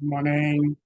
Morning.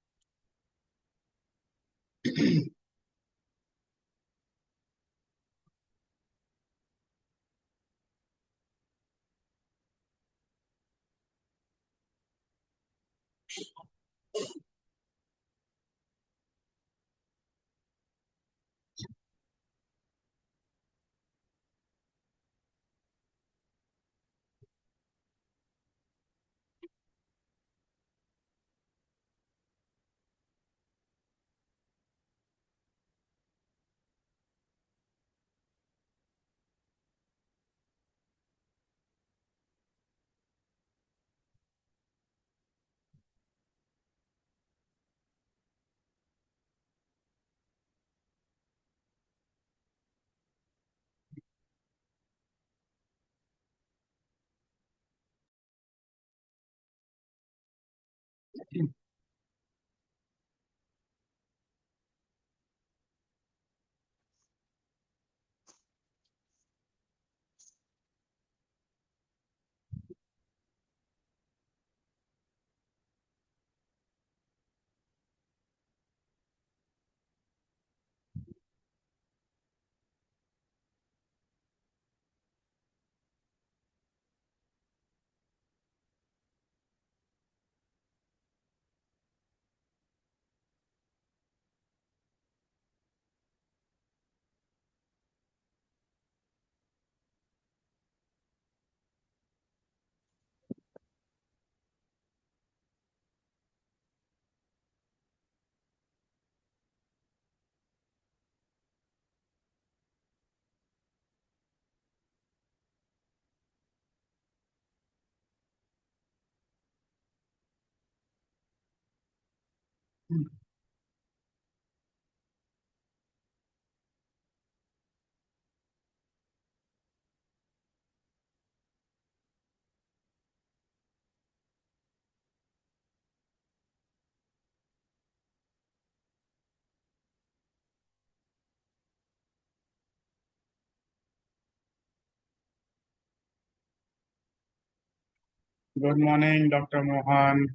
Good morning, Dr. Mohan.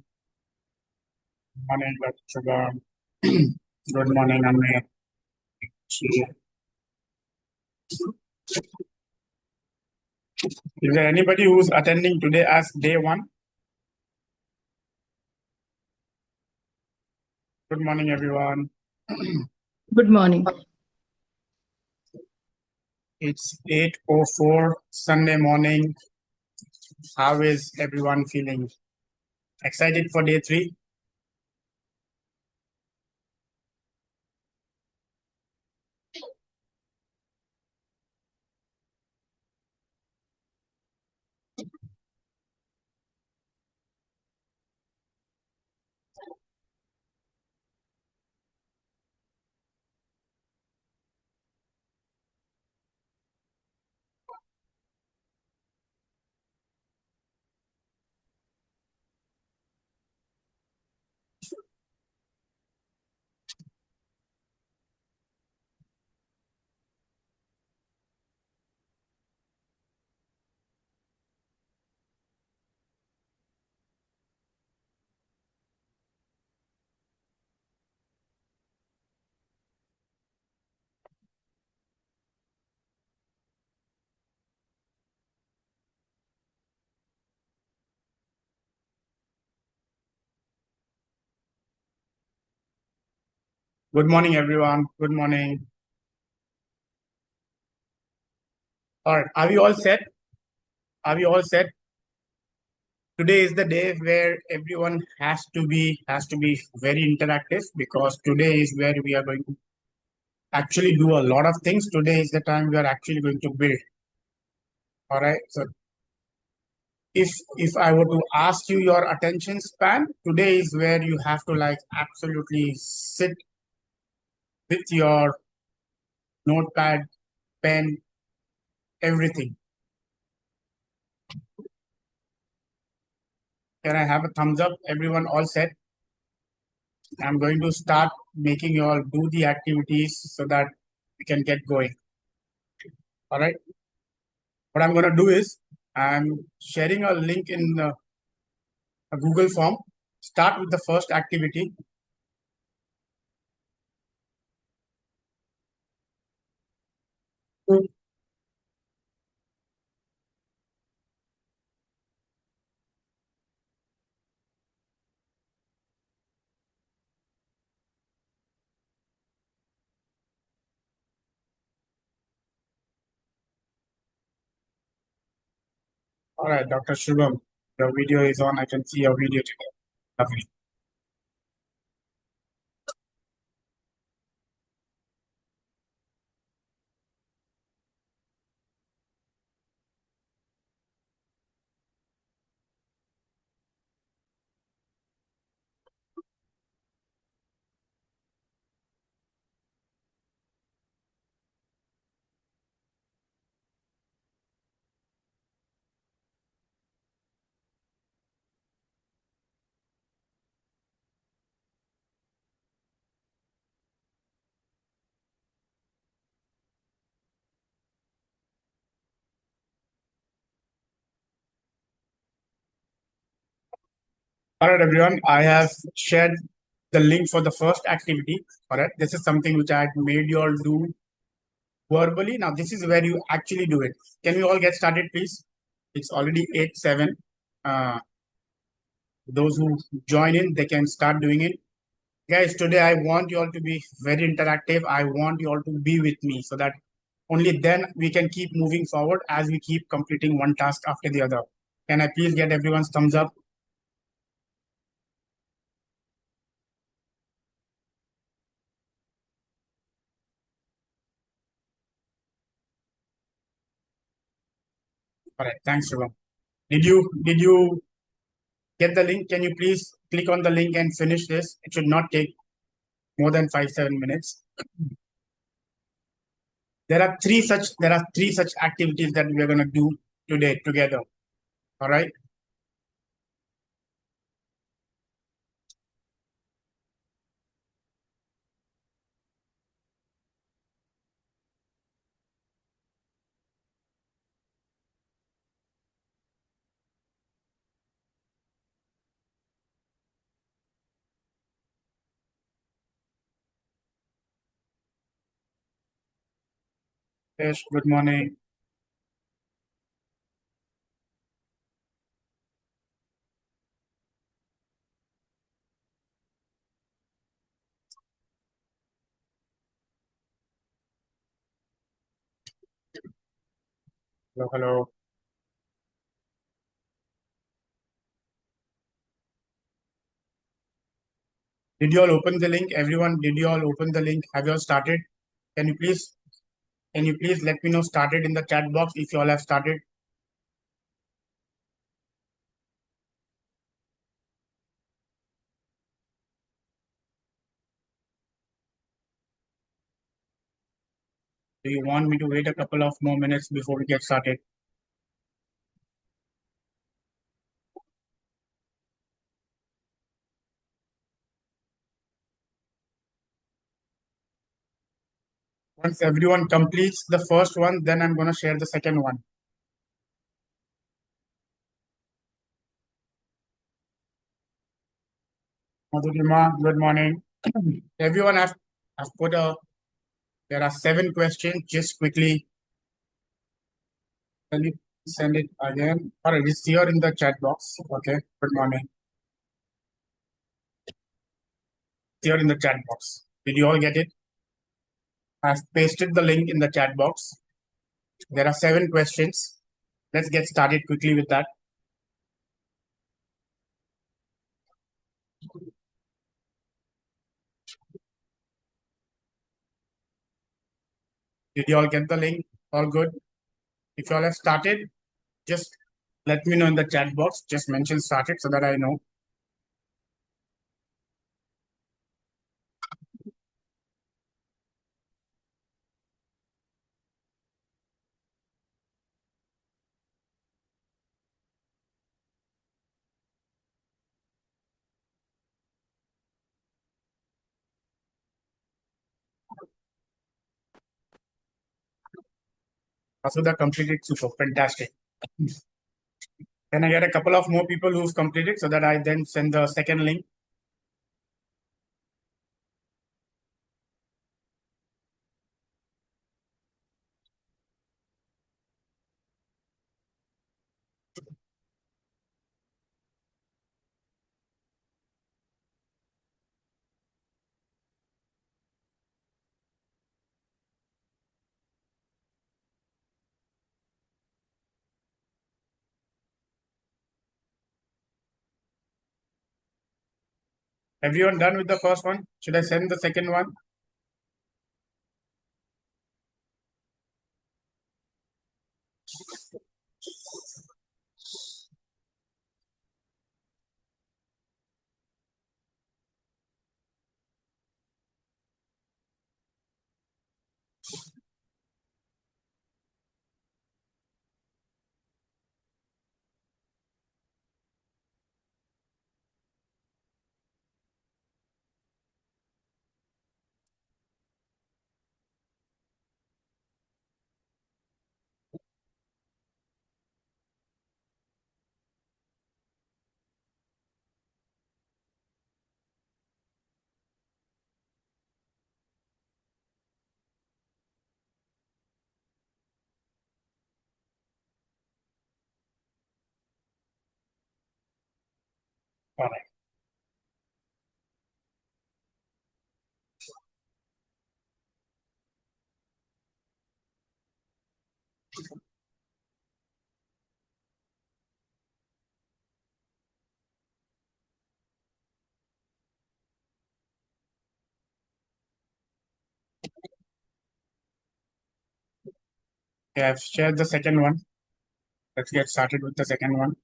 Good morning, Dr. Sugar. Good morning, Amit. Is there anybody who's attending today as day one? Good morning, everyone. Good morning. It's 8:04 Sunday morning. How is everyone feeling? Excited for day three? Good morning, everyone. Good morning. All right. Are we all set? Are we all set? Today is the day where everyone has to be very interactive because today is where we are going to actually do a lot of things. Today is the time we are actually going to build. All right. So if I were to ask you your attention span, today is where you have to like absolutely sit with your notepad, pen, everything. Can I have a thumbs up? Everyone all set? I'm going to start making you all do the activities so that we can get going. All right. What I'm going to do is I'm sharing a link in a Google form. start with the first activity. All right, Dr. Shubham, your video is on. I can see your video today. Lovely. All right, everyone. I have shared the link for the first activity. All right. This is something which I had made you all do verbally. Now, this is where you actually do it. Can we all get started, please? It's already 8:07. Uh, those who join in, they can start doing it. Guys, today I want you all to be very interactive. I want you all to be with me so that only then we can keep moving forward as we keep completing one task after the other. Can I please get everyone's thumbs up? All right, thanks, Shivam. Did you get the link? Can you please click on the link and finish this? It should not take more than 5-7 minutes. There are three such activities that we are gonna do today together. All right. Yes, good morning. Hello, hello. Did you all open the link? Everyone, did you all open the link? Have you all started? Can you please can you please let me know started in the chat box if you all have started? Do you want me to wait a couple of more minutes before we get started? Once everyone completes the first one, then I'm gonna share the second one. Madhurima, good morning. Everyone have put a there are 7 questions. Just quickly, can you send it again? All right, it's here in the chat box. Okay, good morning. Here in the chat box. Did you all get it? I've pasted the link in the chat box. There are 7 questions. Let's get started quickly with that. Did you all get the link? All good? If you all have started, just let me know in the chat box. Just mention started so that I know. Asuda completed super. Fantastic. Can I get a couple of more people who've completed so that I then send the second link? Everyone done with the first one? Should I send the second one? All right. Okay, I've shared the second one. Let's get started with the second one.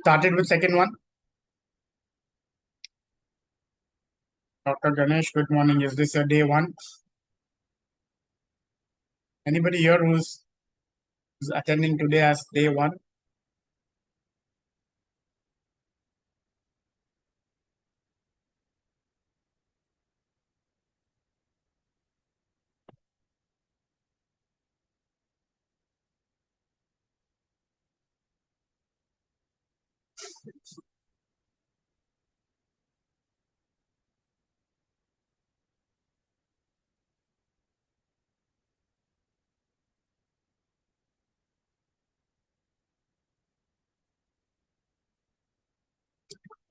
Started with second one. Dr. Ganesh, good morning. Is this your day one? Anybody here who's attending today as day one?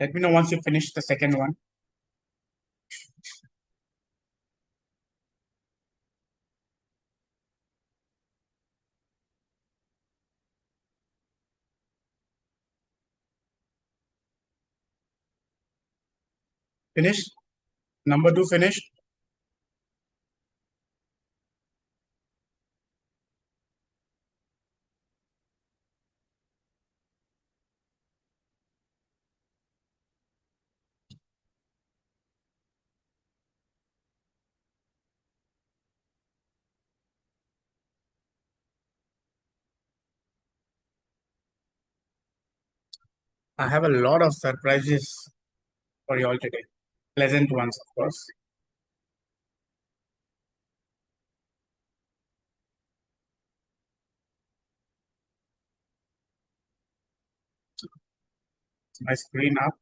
Let me know once you finish the second one. Finished? Number two finished? I have a lot of surprises for you all today. Pleasant ones, of course. My screen up.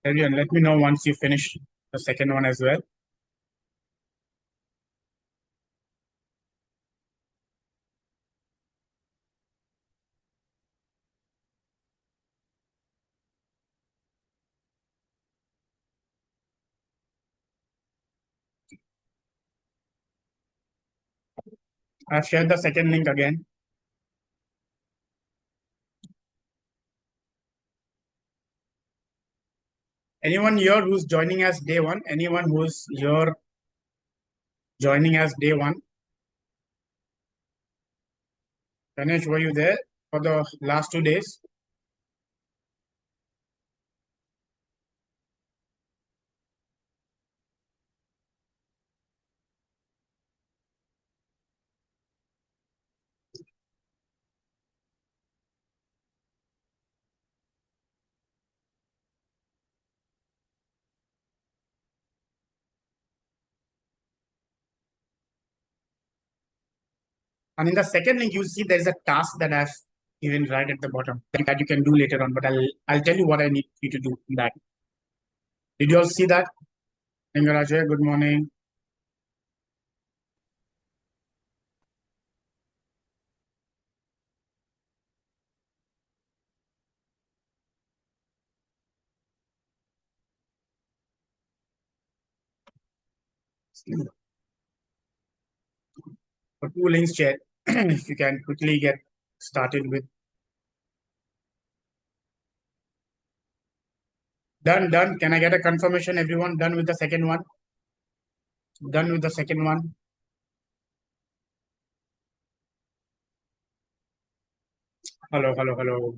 Everyone, let me know once you finish the second one as well. I've shared the second link again. Anyone here who's joining us day one? Anyone who's here joining us day one? Ganesh, were you there for the last 2 days? And in the second link, you'll see there is a task that I've given right at the bottom that you can do later on. But I'll tell you what I need you to do in that. Did you all see that? Lingarajay, good morning. For two links, chat. If you can quickly get started with. Done, done. Can I get a confirmation, everyone? Done with the second one? Done with the second one? Hello, hello, hello.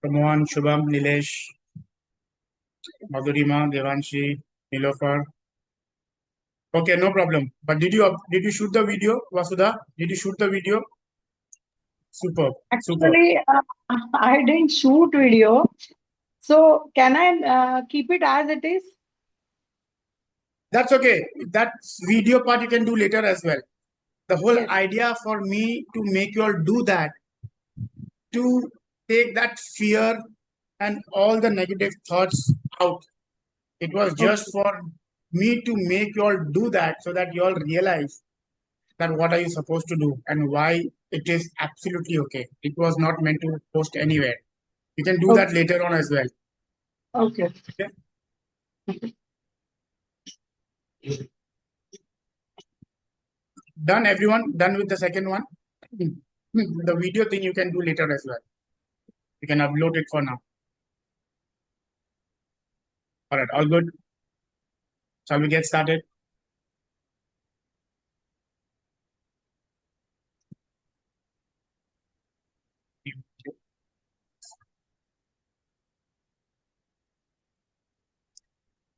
Pramon, Shubham, Nilesh, Madhurima, Devanshi, Nilofar. Okay, no problem. But did you shoot the video, Vasudha? Did you shoot the video? Super, super. Actually, I didn't shoot video. So can I keep it as it is? That's okay. That video part you can do later as well. The whole Yes. idea for me to make you all do that, to take that fear and all the negative thoughts out. It was just Okay. for me to make you all do that so that you all realize that what are you supposed to do and why it is absolutely okay. It was not meant to post anywhere. You can do that Okay. later on as well. Okay. Okay? Done, everyone? Done with the second one? The video thing you can do later as well. You can upload it for now. All right, all good. Shall we get started?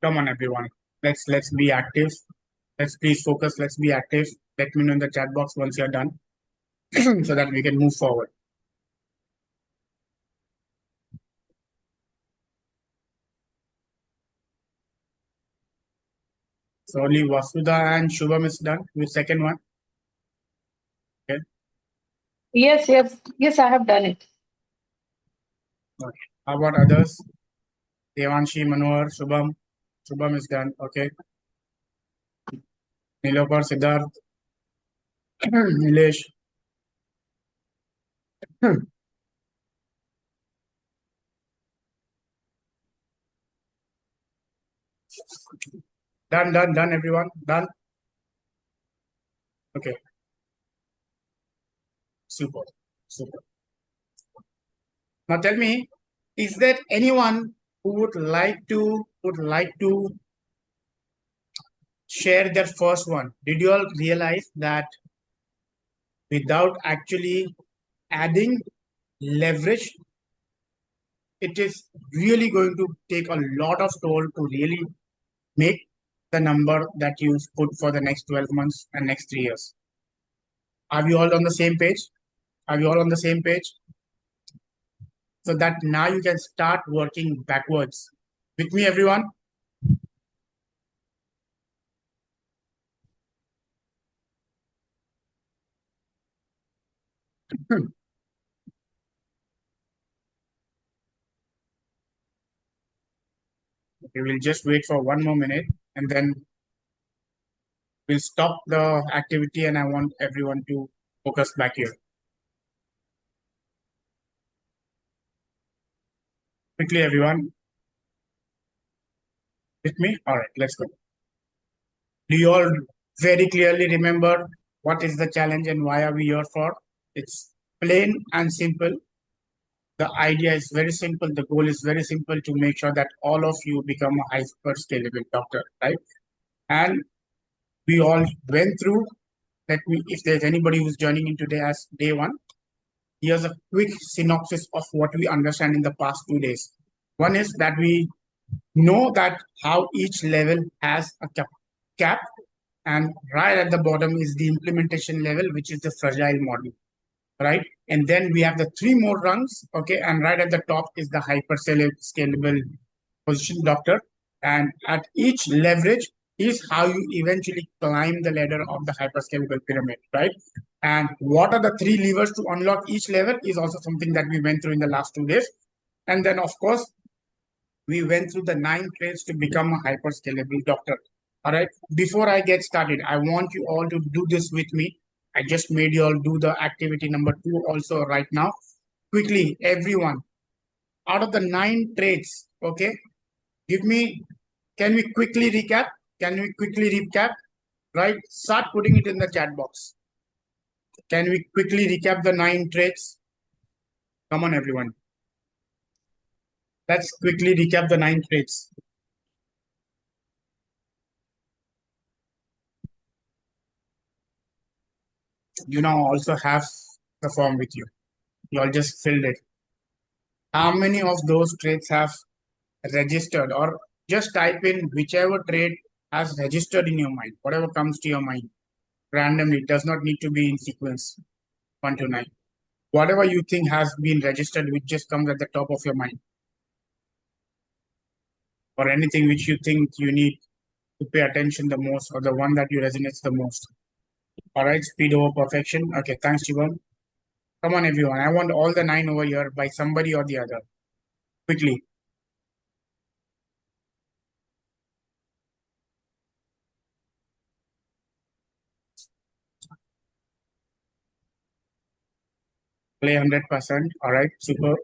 Come on, everyone. Let's be active. Let's please focus. Let's be active. Let me know in the chat box once you're done, so that we can move forward. So only Vasudha and Shubham is done with second one. Okay. Yes, yes, yes, I have done it. Okay. How about others? Devanshi, Manohar, Shubham. Shubham is done. Okay. Nilopar, Siddharth, Nilesh. Done, done, done, everyone. Done. Okay. Super. Super. Now tell me, is there anyone who would like to share their first one? Did you all realize that without actually adding leverage, it is really going to take a lot of toll to really make the number that you put for the next 12 months and next 3 years? Are we all on the same page? Are we all on the same page? So that now you can start working backwards. With me, everyone? Okay, we'll just wait for one more minute and then we'll stop the activity and I want everyone to focus back here. Quickly, everyone. With me? All right, let's go. Do you all very clearly remember what is the challenge and why are we here for? It's plain and simple. The idea is very simple. The goal is very simple to make sure that all of you become a hyper scalable doctor, right? And we all went through. Let me, if there's anybody who's joining in today as day one, here's a quick synopsis of what we understand in the past 2 days. One is that we know that how each level has a cap, and right at the bottom is the implementation level, which is the fragile model, right? And then we have the three more rungs, okay, and right at the top is the hyper scalable position doctor, and at each leverage is how you eventually climb the ladder of the hyperscalable pyramid, right? And what are the three levers to unlock each level is also something that we went through in the last 2 days. And then, of course, we went through the 9 traits to become a hyperscalable doctor. All right. Before I get started, I want you all to do this with me. I just made you all do the activity number 2 also right now. Quickly, everyone, out of the 9 traits, okay, give me, can we quickly recap? Can we quickly recap? Right? Start putting it in the chat box. Can we quickly recap the 9 traits? Come on, everyone. Let's quickly recap the 9 traits. You now also have the form with you. You all just filled it. How many of those traits have registered? Or just type in whichever trait has registered in your mind, whatever comes to your mind randomly. It does not need to be in sequence 1 to 9. Whatever you think has been registered, which just comes at the top of your mind, or anything which you think you need to pay attention the most, or the one that you resonates the most. All right, speed over perfection. Okay, thanks, Shivam. Come on, everyone. I want all the 9 over here by somebody or the other. Quickly. Play 100%. All right, super.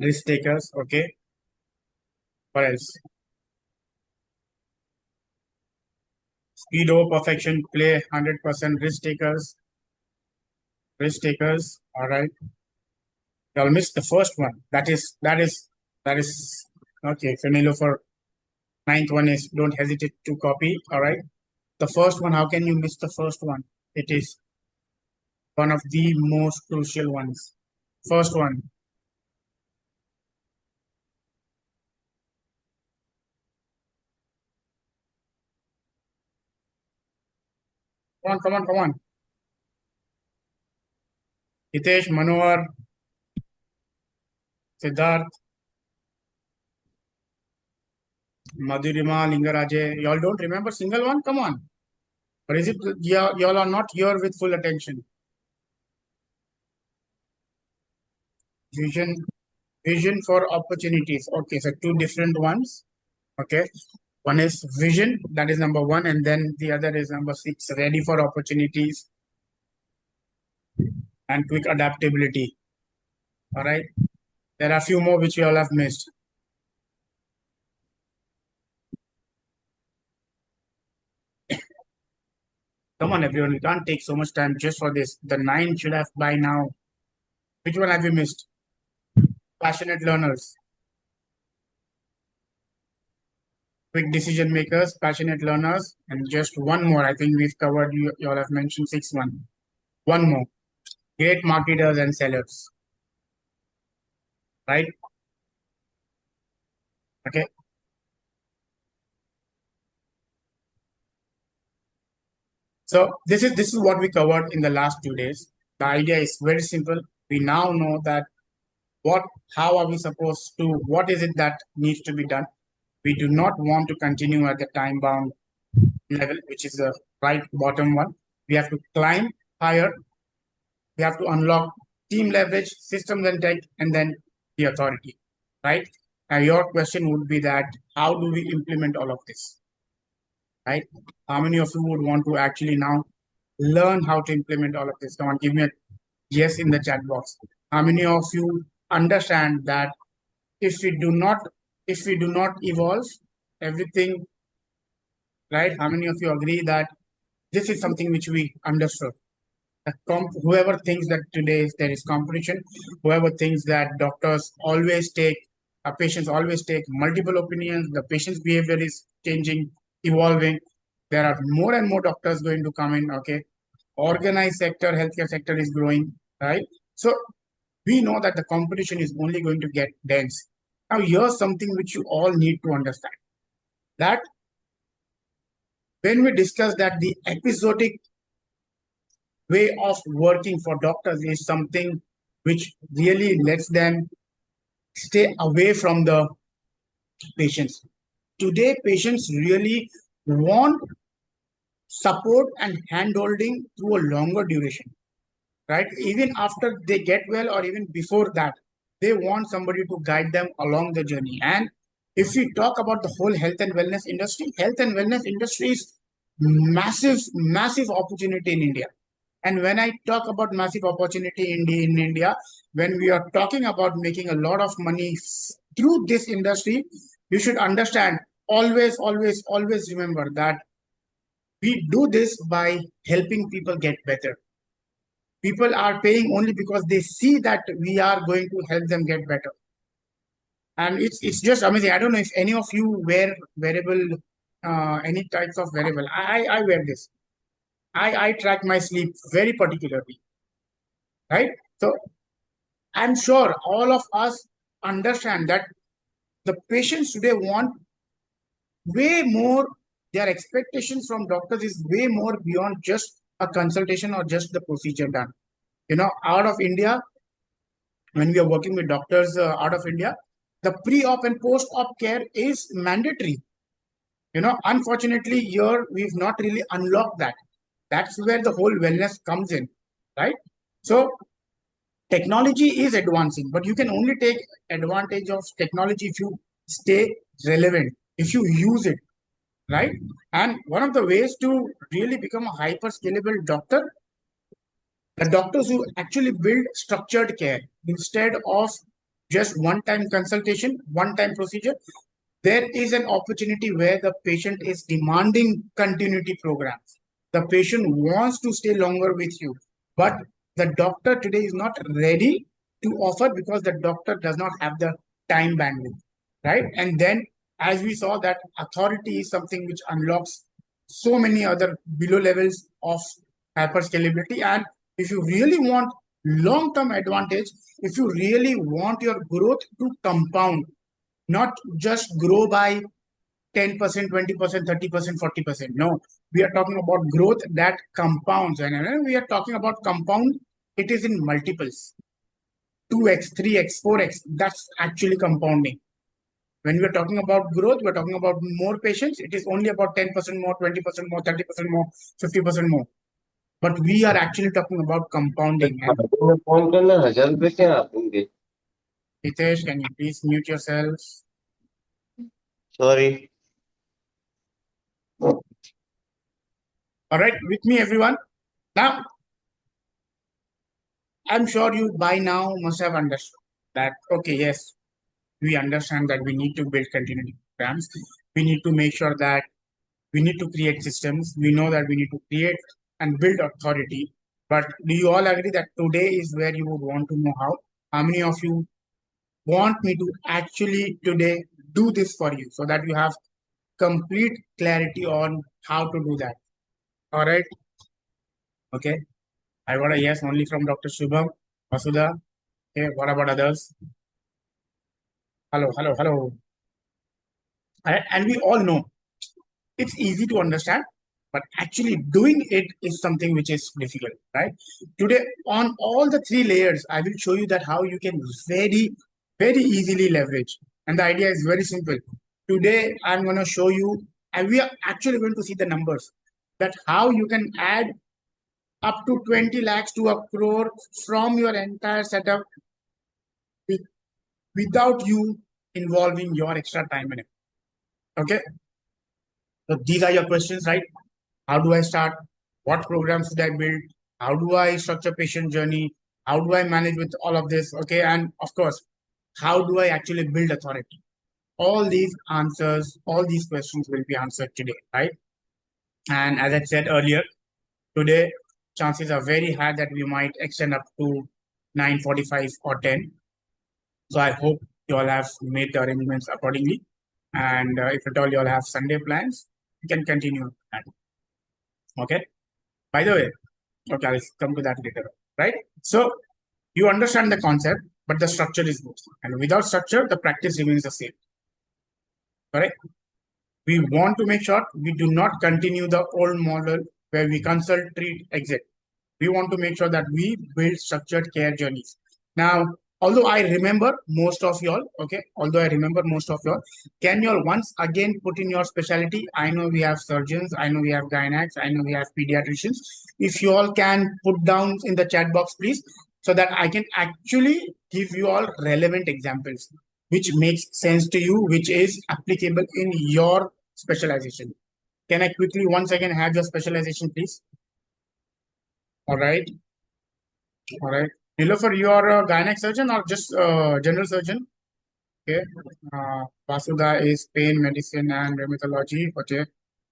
Risk takers. Okay. What else? Speed over perfection. Play 100%. Risk takers. Risk takers. All right. Y'all missed the first one. That is okay. Fanilo for ninth one is don't hesitate to copy. All right. The first one, how can you miss the first one? It is one of the most crucial ones. First one. Come on, come on, come on. Hitesh, Manohar, Siddharth, Madhurima, Lingaraje. Y'all don't remember single one? Come on. Or is it y'all are not here with full attention? Vision, vision for opportunities. Okay, so two different ones. Okay. One is vision, that is number one, and then the other is number 6, ready for opportunities and quick adaptability. All right. There are a few more which you all have missed. Come on, everyone. We can't take so much time just for this. The 9 should have by now. Which one have you missed? Passionate learners, quick decision makers, passionate learners, and just one more. I think we've covered, you all have mentioned 6 one. One more. Great marketers and sellers. Right? Okay. So this is what we covered in the last 2 days. The idea is very simple. We now know that what how are we supposed to, what is it that needs to be done. We do not want to continue at the time bound level, which is the right bottom one. We have to climb higher. We have to unlock team leverage, systems and tech, and then the authority. Right? Now your question would be that how do we implement all of this? Right? How many of you would want to actually now learn how to implement all of this? Come on, give me a yes in the chat box. How many of you understand that if we do not if we do not evolve, everything, right? How many of you agree that this is something which we understood? Whoever thinks that today there is competition, whoever thinks that doctors always take, patients always take multiple opinions, the patient's behavior is changing, evolving. There are more and more doctors going to come in. Okay, organized sector, healthcare sector is growing, right? So we know that the competition is only going to get dense. Now, here's something which you all need to understand that when we discuss that the episodic way of working for doctors is something which really lets them stay away from the patients. Today, patients really want support and handholding through a longer duration, right? Even after they get well or even before that, they want somebody to guide them along the journey. And if we talk about the whole health and wellness industry is massive, massive opportunity in India. And when I talk about massive opportunity in India, when we are talking about making a lot of money through this industry, you should understand, always, always, always remember that we do this by helping people get better. People are paying only because they see that we are going to help them get better. And it's just amazing. I don't know if any of you wear wearable, any types of wearable. I wear this. I track my sleep very particularly, right? So I'm sure all of us understand that the patients today want way more. Their expectations from doctors is way more beyond just a consultation or just the procedure done. Out of India, when we are working with doctors out of India, the pre-op and post-op care is mandatory. Unfortunately, here we've not really unlocked that. That's where the whole wellness comes in, right? So technology is advancing, but you can only take advantage of technology if you stay relevant, if you use it, right? And one of the ways to really become a hyper scalable doctor, the doctors who actually build structured care instead of just one time consultation, one time procedure, there is an opportunity where the patient is demanding continuity programs. The patient wants to stay longer with you, but the doctor today is not ready to offer because the doctor does not have the time bandwidth, right? And then, as we saw, that authority is something which unlocks so many other below levels of hyperscalability. And if you really want long term advantage, if you really want your growth to compound, not just grow by 10%, 20%, 30%, 40%. No, we are talking about growth that compounds. And when we are talking about compound, it is in multiples, 2x, 3x, 4x. That's actually compounding. When we are talking about growth, we're talking about more patients. It is only about 10% more, 20% more, 30% more, 50% more. But we are actually talking about compounding. And तुमने phone करना 1000 रुपए क्या देंगे? Hitesh, can you please mute yourself? Sorry. All right, with me, everyone. Now, I'm sure you by now must have understood that, okay, yes, we understand that we need to build continuity programs. We need to make sure that we need to create systems. We know that we need to create and build authority. But do you all agree that today is where you would want to know how? How many of you want me to actually today do this for you so that you have complete clarity on how to do that? All right. Okay. I got a yes only from Dr. Shubham, Vasudha. Okay. What about others? Hello, hello, hello. And we all know it's easy to understand, but actually doing it is something which is difficult, right? Today, on all the three layers, I will show you that how you can very, very easily leverage. And the idea is very simple. Today, I'm going to show you, and we are actually going to see the numbers, that how you can add up to 20 lakhs to a crore from your entire setup with, without you involving your extra time in it. Okay. So these are your questions, right? How do I start? What programs should I build? How do I structure patient journey? How do I manage with all of this? Okay. And of course, how do I actually build authority? all these answers, all these questions will be answered today, right? And as I said earlier, today chances are very high that we might extend up to 9:45 or 10. So I hope you all have made the arrangements accordingly. And if at all you all have Sunday plans, you can continue that. Okay. By the way, okay, I'll come to that later. Right. So you understand the concept, but the structure is good. And without structure, the practice remains the same. Correct. We want to make sure we do not continue the old model where we consult, treat, exit. We want to make sure that we build structured care journeys. Now, although I remember most of y'all, okay, although I remember most of y'all, can y'all once again put in your specialty? I know we have surgeons, I know we have gynacs, I know we have pediatricians. If you all can put down in the chat box, please, so that I can actually give you all relevant examples, which makes sense to you, which is applicable in your specialization. Can I quickly once again have your specialization, please? All right. All right. Nilofer, you are a gynec surgeon or just general surgeon? Okay. Vasuda is pain, medicine, and rheumatology. Okay.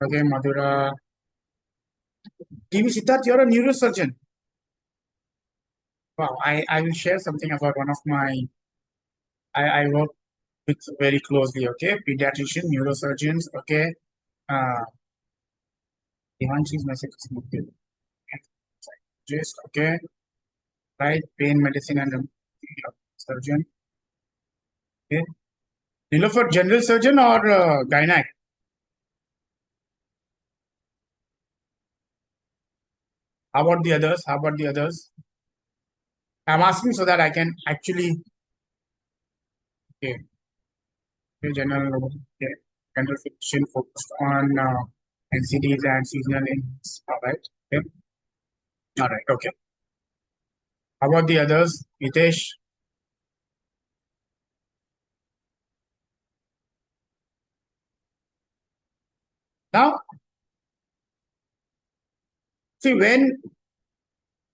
Okay. Madhura. TV Siddharth, you're a neurosurgeon. Wow. I will share something about one of my. I work with very closely. Okay. Pediatrician, neurosurgeons. Okay. Uh, Devanshi's message is okay. Just okay. Right. Pain, medicine, and surgeon. Okay. Nilofer, general surgeon or gynec? How about the others? How about the others? I'm asking so that I can actually okay, general okay, general fiction focused on NCDs and seasonal ends. All right. Okay. All right. Okay. How about the others? Hitesh. Now, see when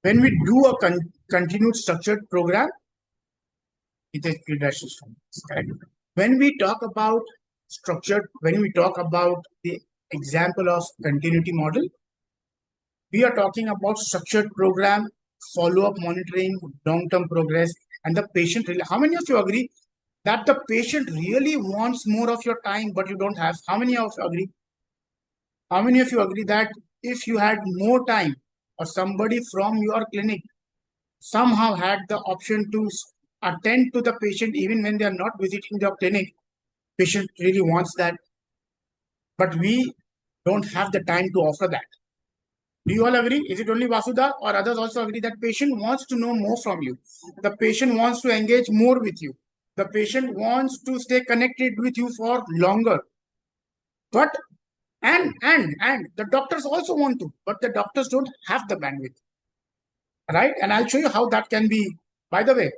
we do a continued structured program, Hitesh Kridash is correct. When we talk about structured, when we talk about the example of continuity model, we are talking about structured program, follow-up monitoring, long-term progress, and the patient. How many of you agree that the patient really wants more of your time, but you don't have? How many of you agree? How many of you agree that if you had more time, or somebody from your clinic somehow had the option to attend to the patient even when they are not visiting the clinic, patient really wants that, but we don't have the time to offer that. Do you all agree? Is it only Vasuda or others also agree that patient wants to know more from you? The patient wants to engage more with you. The patient wants to stay connected with you for longer. But and the doctors also want to, but the doctors don't have the bandwidth. Right? And I'll show you how that can be. By the way,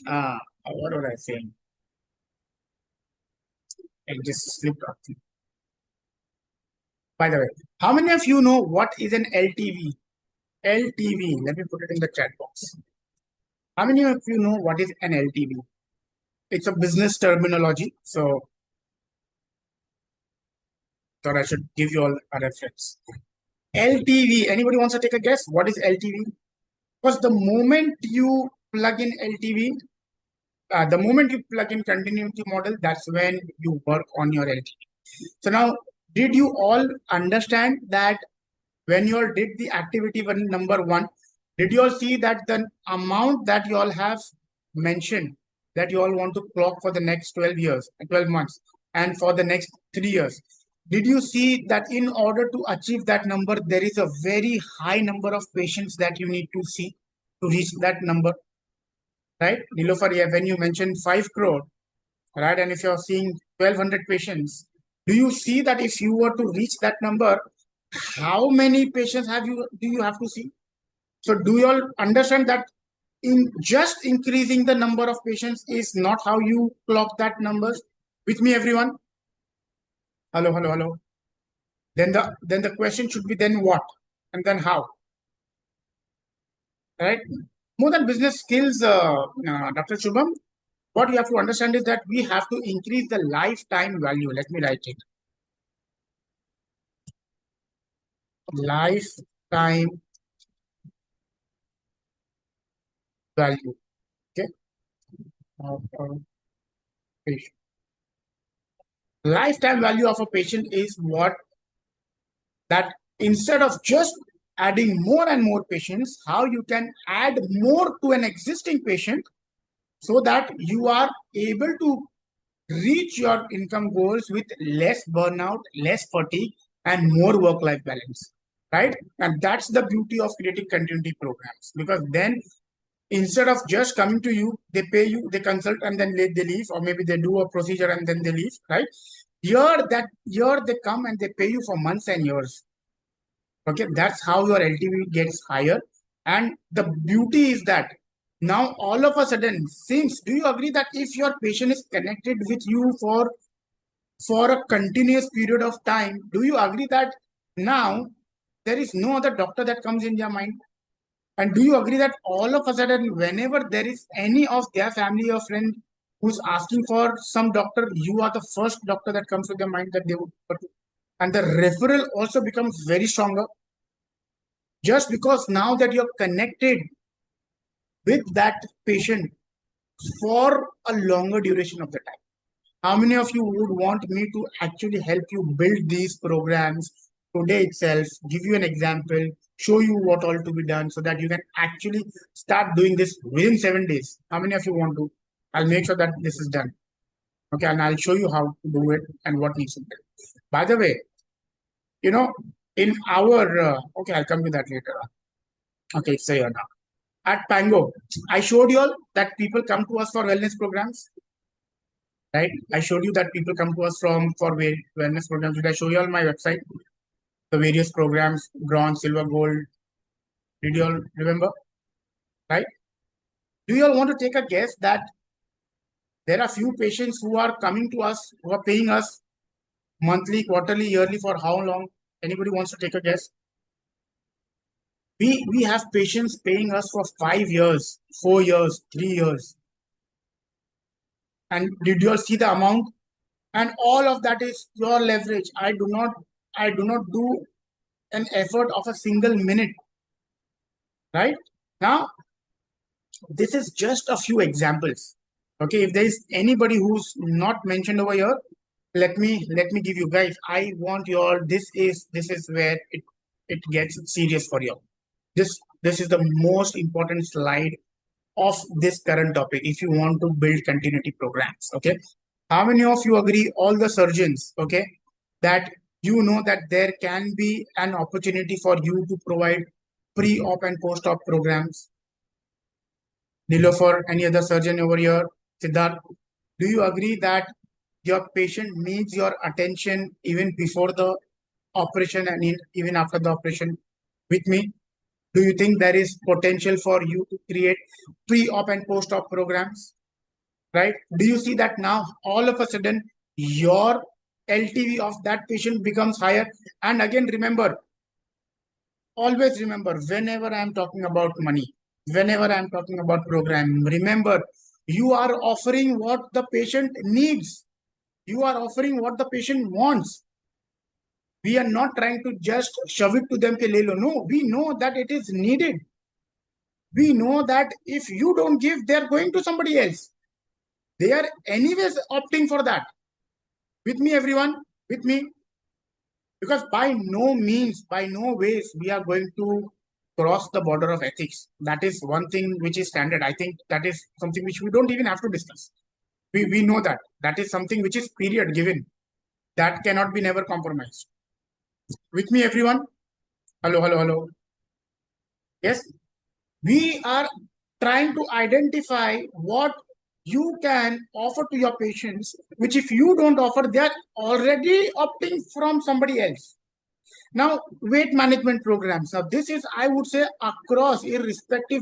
what was I saying? It just slipped off. By the way, how many of you know what is an LTV? LTV. Let me put it in the chat box. How many of you know what is an LTV? It's a business terminology, so thought I should give you all a reference. LTV. Anybody wants to take a guess? What is LTV? Because the moment you plug in LTV, the moment you plug in continuity model, that's when you work on your LTV. So now, did you all understand that when you all did the activity one number one, did you all see that the amount that you all have mentioned that you all want to clock for the next 12 years, 12 months, and for the next 3 years? Did you see that in order to achieve that number, there is a very high number of patients that you need to see to reach that number, right? Nilofer, yeah, when you mentioned 5 crore, right, and if you're seeing 1200 patients, do you see that if you were to reach that number, how many patients do you have to see? So do you all understand that in just increasing the number of patients is not how you clock that numbers? With me, everyone? Hello, hello, hello. Then the question should be then what and then how, right? More than business skills, Dr. Shubham. What you have to understand is that we have to increase the lifetime value. Let me write it. Lifetime value. Okay. Of a patient. Lifetime value of a patient is what that instead of just adding more and more patients, how you can add more to an existing patient so that you are able to reach your income goals with less burnout, less fatigue, and more work life balance. Right? And that's the beauty of creating continuity programs, because then instead of just coming to you, they pay you, they consult, and then they leave, or maybe they do a procedure and then they leave. Right? Here they come and they pay you for months and years. Okay, that's how your LTV gets higher. And the beauty is that now all of a sudden, since do you agree that if your patient is connected with you for a continuous period of time, do you agree that now there is no other doctor that comes in their mind? And do you agree that all of a sudden, whenever there is any of their family or friend who's asking for some doctor, you are the first doctor that comes to their mind that they would, and the referral also becomes very stronger, just because now that you're connected with that patient for a longer duration of the time. How many of you would want me to actually help you build these programs today itself, give you an example, show you what all to be done so that you can actually start doing this within 7 days? How many of you want to? I'll make sure that this is done. Okay, and I'll show you how to do it and what needs to be done. By the way, you know, in our, okay, I'll come to that later. Okay, it's here now. At Pango, I showed you all that people come to us for wellness programs, right? I showed you that people come to us for wellness programs. Did I show you all my website? The various programs, bronze, silver, gold. Did you all remember? Right? Do you all want to take a guess that there are few patients who are coming to us, who are paying us monthly, quarterly, yearly for how long? Anybody wants to take a guess? We have patients paying us for 5 years, 4 years, 3 years. And did you all see the amount? And all of that is your leverage. I do not do an effort of a single minute. Right? Now, this is just a few examples. Okay, if there is anybody who's not mentioned over here, let me give you guys. I want you all. This is where it gets serious for you. This is the most important slide of this current topic if you want to build continuity programs. Okay, how many of you agree, all the surgeons, okay, that you know that there can be an opportunity for you to provide pre-op and post-op programs? Nilofer, any other surgeon over here? Siddharth, do you agree that your patient needs your attention even before the operation and even after the operation? With me, do you think there is potential for you to create pre-op and post-op programs? Right? Do you see that now all of a sudden your LTV of that patient becomes higher? And again, always remember, whenever I am talking about money, whenever I am talking about program, remember, you are offering what the patient needs. You are offering what the patient wants. We are not trying to just shove it to them. No, we know that it is needed. We know that if you don't give, they're going to somebody else. They are anyways opting for that. With me, everyone, with me. Because by no means, by no ways, we are going to cross the border of ethics. That is one thing which is standard. I think that is something which we don't even have to discuss. We know that. That is something which is period given. That cannot be never compromised. With me, everyone? Hello, hello, hello. Yes, we are trying to identify what you can offer to your patients, which if you don't offer, they are already opting from somebody else. Now, weight management programs. Now, this is, I would say, across, irrespective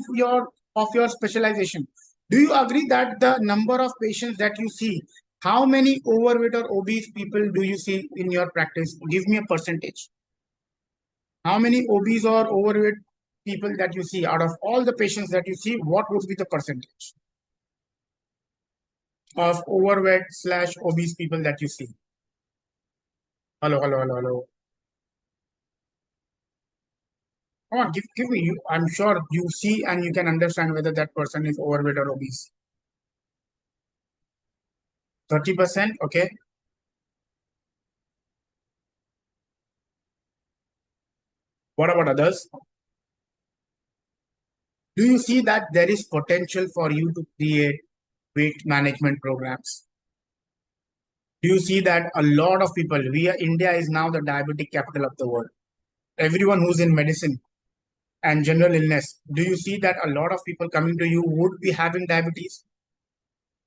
of your specialization. Do you agree that the number of patients that you see, how many overweight or obese people do you see in your practice? Give me a percentage. How many obese or overweight people that you see out of all the patients that you see? What would be the percentage? of overweight slash obese people that you see? Hello, hello, hello, hello. Come on, give me. I'm sure you see and you can understand whether that person is overweight or obese. 30%, okay. What about others? Do you see that there is potential for you to create weight management programs? Do you see that a lot of people, India is now the diabetic capital of the world. Everyone who's in medicine and general illness, do you see that a lot of people coming to you would be having diabetes?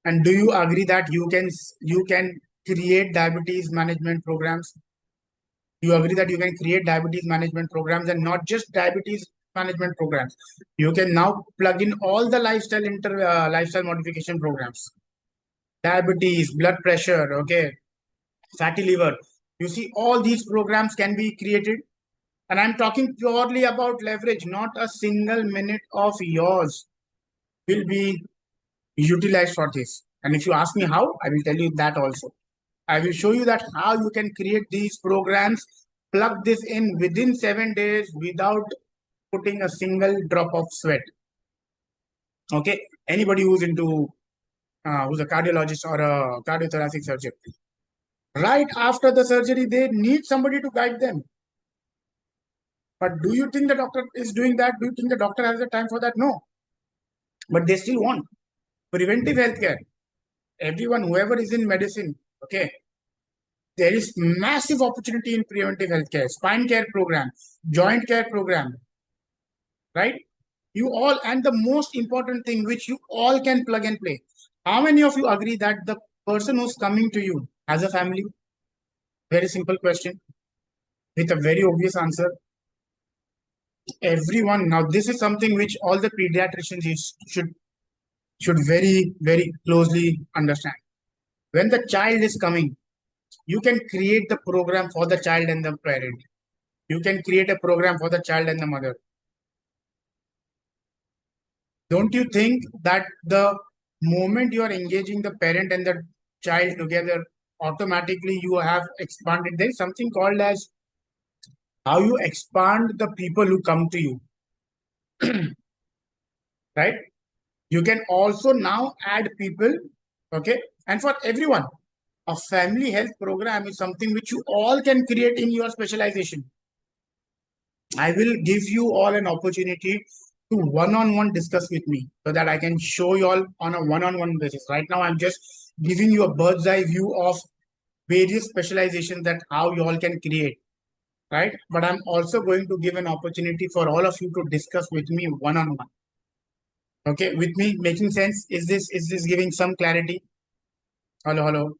And do you agree that you can create diabetes management programs? You agree that you can create diabetes management programs and not just diabetes management programs. You can now plug in all the lifestyle modification programs. Diabetes, blood pressure, okay, fatty liver. You see, all these programs can be created. And I'm talking purely about leverage, not a single minute of yours will be utilized for this. And if you ask me how, I will tell you that also. I will show you that how you can create these programs, plug this in within 7 days without putting a single drop of sweat. Okay, anybody who's into who's a cardiologist or a cardiothoracic surgeon, right after the surgery, they need somebody to guide them. But do you think the doctor is doing that? Do you think the doctor has the time for that? No. But they still want preventive healthcare. Everyone, whoever is in medicine, okay, there is massive opportunity in preventive healthcare, spine care program, joint care program, right? You all, and the most important thing which you all can plug and play. How many of you agree that the person who's coming to you has a family? Very simple question with a very obvious answer. Everyone. Now, this is something which all the pediatricians should very closely understand. When the child is coming, you can create the program for the child and the parent. You can create a program for the child and the mother. Don't you think that the moment you are engaging the parent and the child together, automatically you have expanded? There is something called as how you expand the people who come to you, right? You can also now add people, okay? And for everyone, a family health program is something which you all can create in your specialization. I will give you all an opportunity to one-on-one discuss with me so that I can show you all on a one-on-one basis. Right now, I'm just giving you a bird's eye view of various specializations that how you all can create, right? But I'm also going to give an opportunity for all of you to discuss with me one-on-one. Okay, with me making sense? Is this giving some clarity? Hello, hello.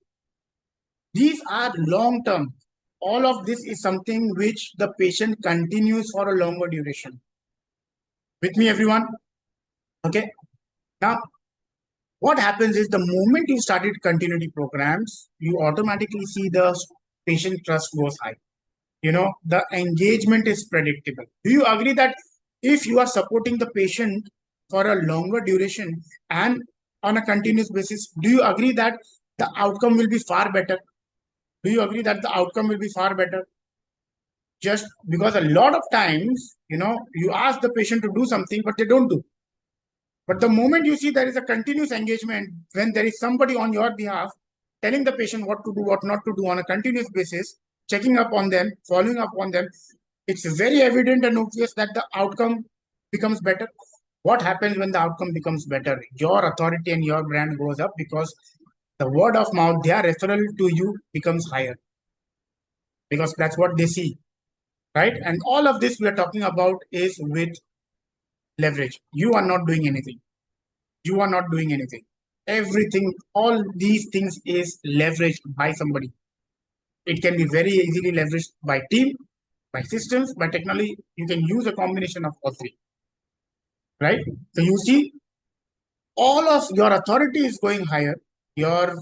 These are long term. All of this is something which the patient continues for a longer duration. With me, everyone? Okay. Now, what happens is the moment you started continuity programs, you automatically see the patient trust goes high. The engagement is predictable. Do you agree that if you are supporting the patient for a longer duration and on a continuous basis, do you agree that the outcome will be far better? Do you agree that the outcome will be far better? Just because a lot of times, you ask the patient to do something, but they don't do. But the moment you see there is a continuous engagement, when there is somebody on your behalf telling the patient what to do, what not to do on a continuous basis, checking up on them, following up on them, it's very evident and obvious that the outcome becomes better. What happens when the outcome becomes better? Your authority and your brand goes up because the word of mouth, their referral to you becomes higher because that's what they see, right? And all of this we are talking about is with leverage. You are not doing anything. You are not doing anything. Everything, all these things is leveraged by somebody. It can be very easily leveraged by team, by systems, by technology. You can use a combination of all three, right? So you see, all of your authority is going higher. Your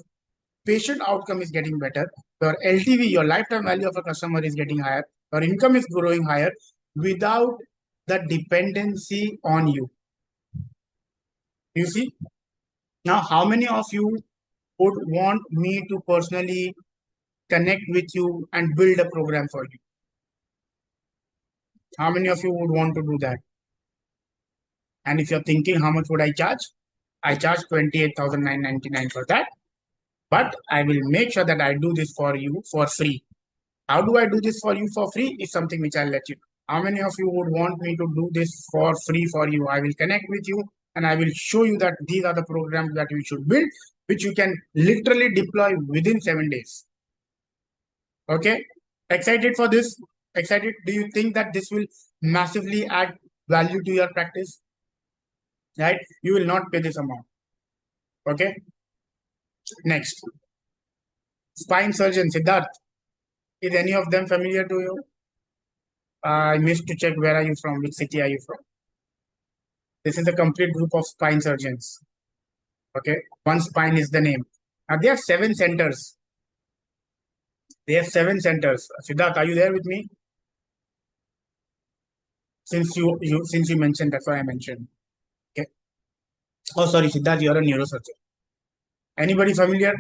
patient outcome is getting better. Your LTV, your lifetime value of a customer is getting higher. Your income is growing higher without the dependency on you. You see? Now, how many of you would want me to personally connect with you and build a program for you? How many of you would want to do that? And if you're thinking how much would I charge 28,999 for that. But I will make sure that I do this for you for free. How do I do this for you for free is something which I'll let you know. How many of you would want me to do this for free for you? I will connect with you and I will show you that these are the programs that you should build, which you can literally deploy within 7 days. Okay? Excited for this? Excited? Do you think that this will massively add value to your practice? Right? You will not pay this amount. Okay? Next. Spine surgeon, Siddharth. Is any of them familiar to you? I missed to check where are you from, which city are you from? This is a complete group of spine surgeons. Okay, One Spine is the name. Now they have 7 centers. They have 7 centers. Siddharth, are you there with me? Since you mentioned, that's why I mentioned. Okay. Oh, sorry, Siddharth, you're a neurosurgeon. Anybody familiar?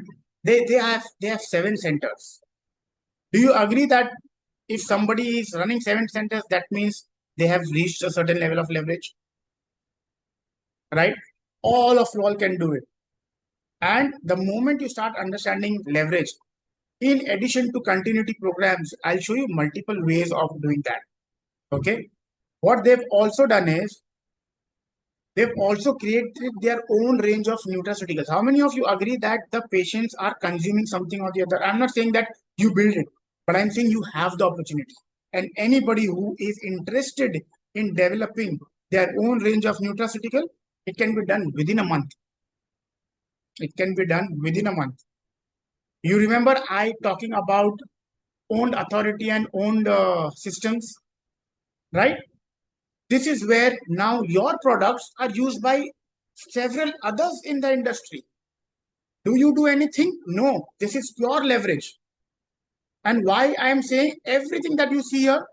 They have 7 centers. Do you agree that if somebody is running 7 centers, that means they have reached a certain level of leverage? Right? All of you all can do it. And the moment you start understanding leverage, in addition to continuity programs, I'll show you multiple ways of doing that. Okay. What they've also done is they've also created their own range of nutraceuticals. How many of you agree that the patients are consuming something or the other? I'm not saying that you build it, but I'm saying you have the opportunity. And anybody who is interested in developing their own range of nutraceutical, it can be done within a month. It can be done within a month. You remember I talking about owned authority and owned systems, right? This is where now your products are used by several others in the industry. Do you do anything? No, this is pure leverage. And why I am saying everything that you see here,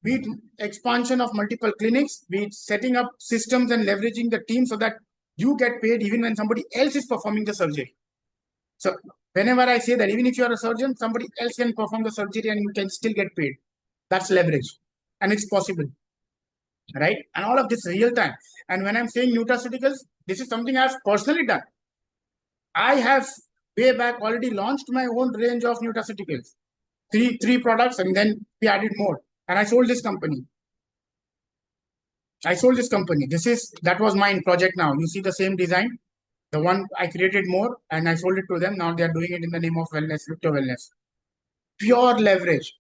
be it expansion of multiple clinics, be it setting up systems and leveraging the team so that you get paid even when somebody else is performing the surgery. So whenever I say that, even if you are a surgeon, somebody else can perform the surgery and you can still get paid. That's leverage. And it's possible. Right? And all of this real time. And when I'm saying nutraceuticals, this is something I've personally done. I have way back already launched my own range of nutraceuticals. Three products, and then we added more. And I sold this company. That was mine project now. You see the same design. The one I created more and I sold it to them. Now they are doing it in the name of wellness, Victor Wellness. Pure leverage.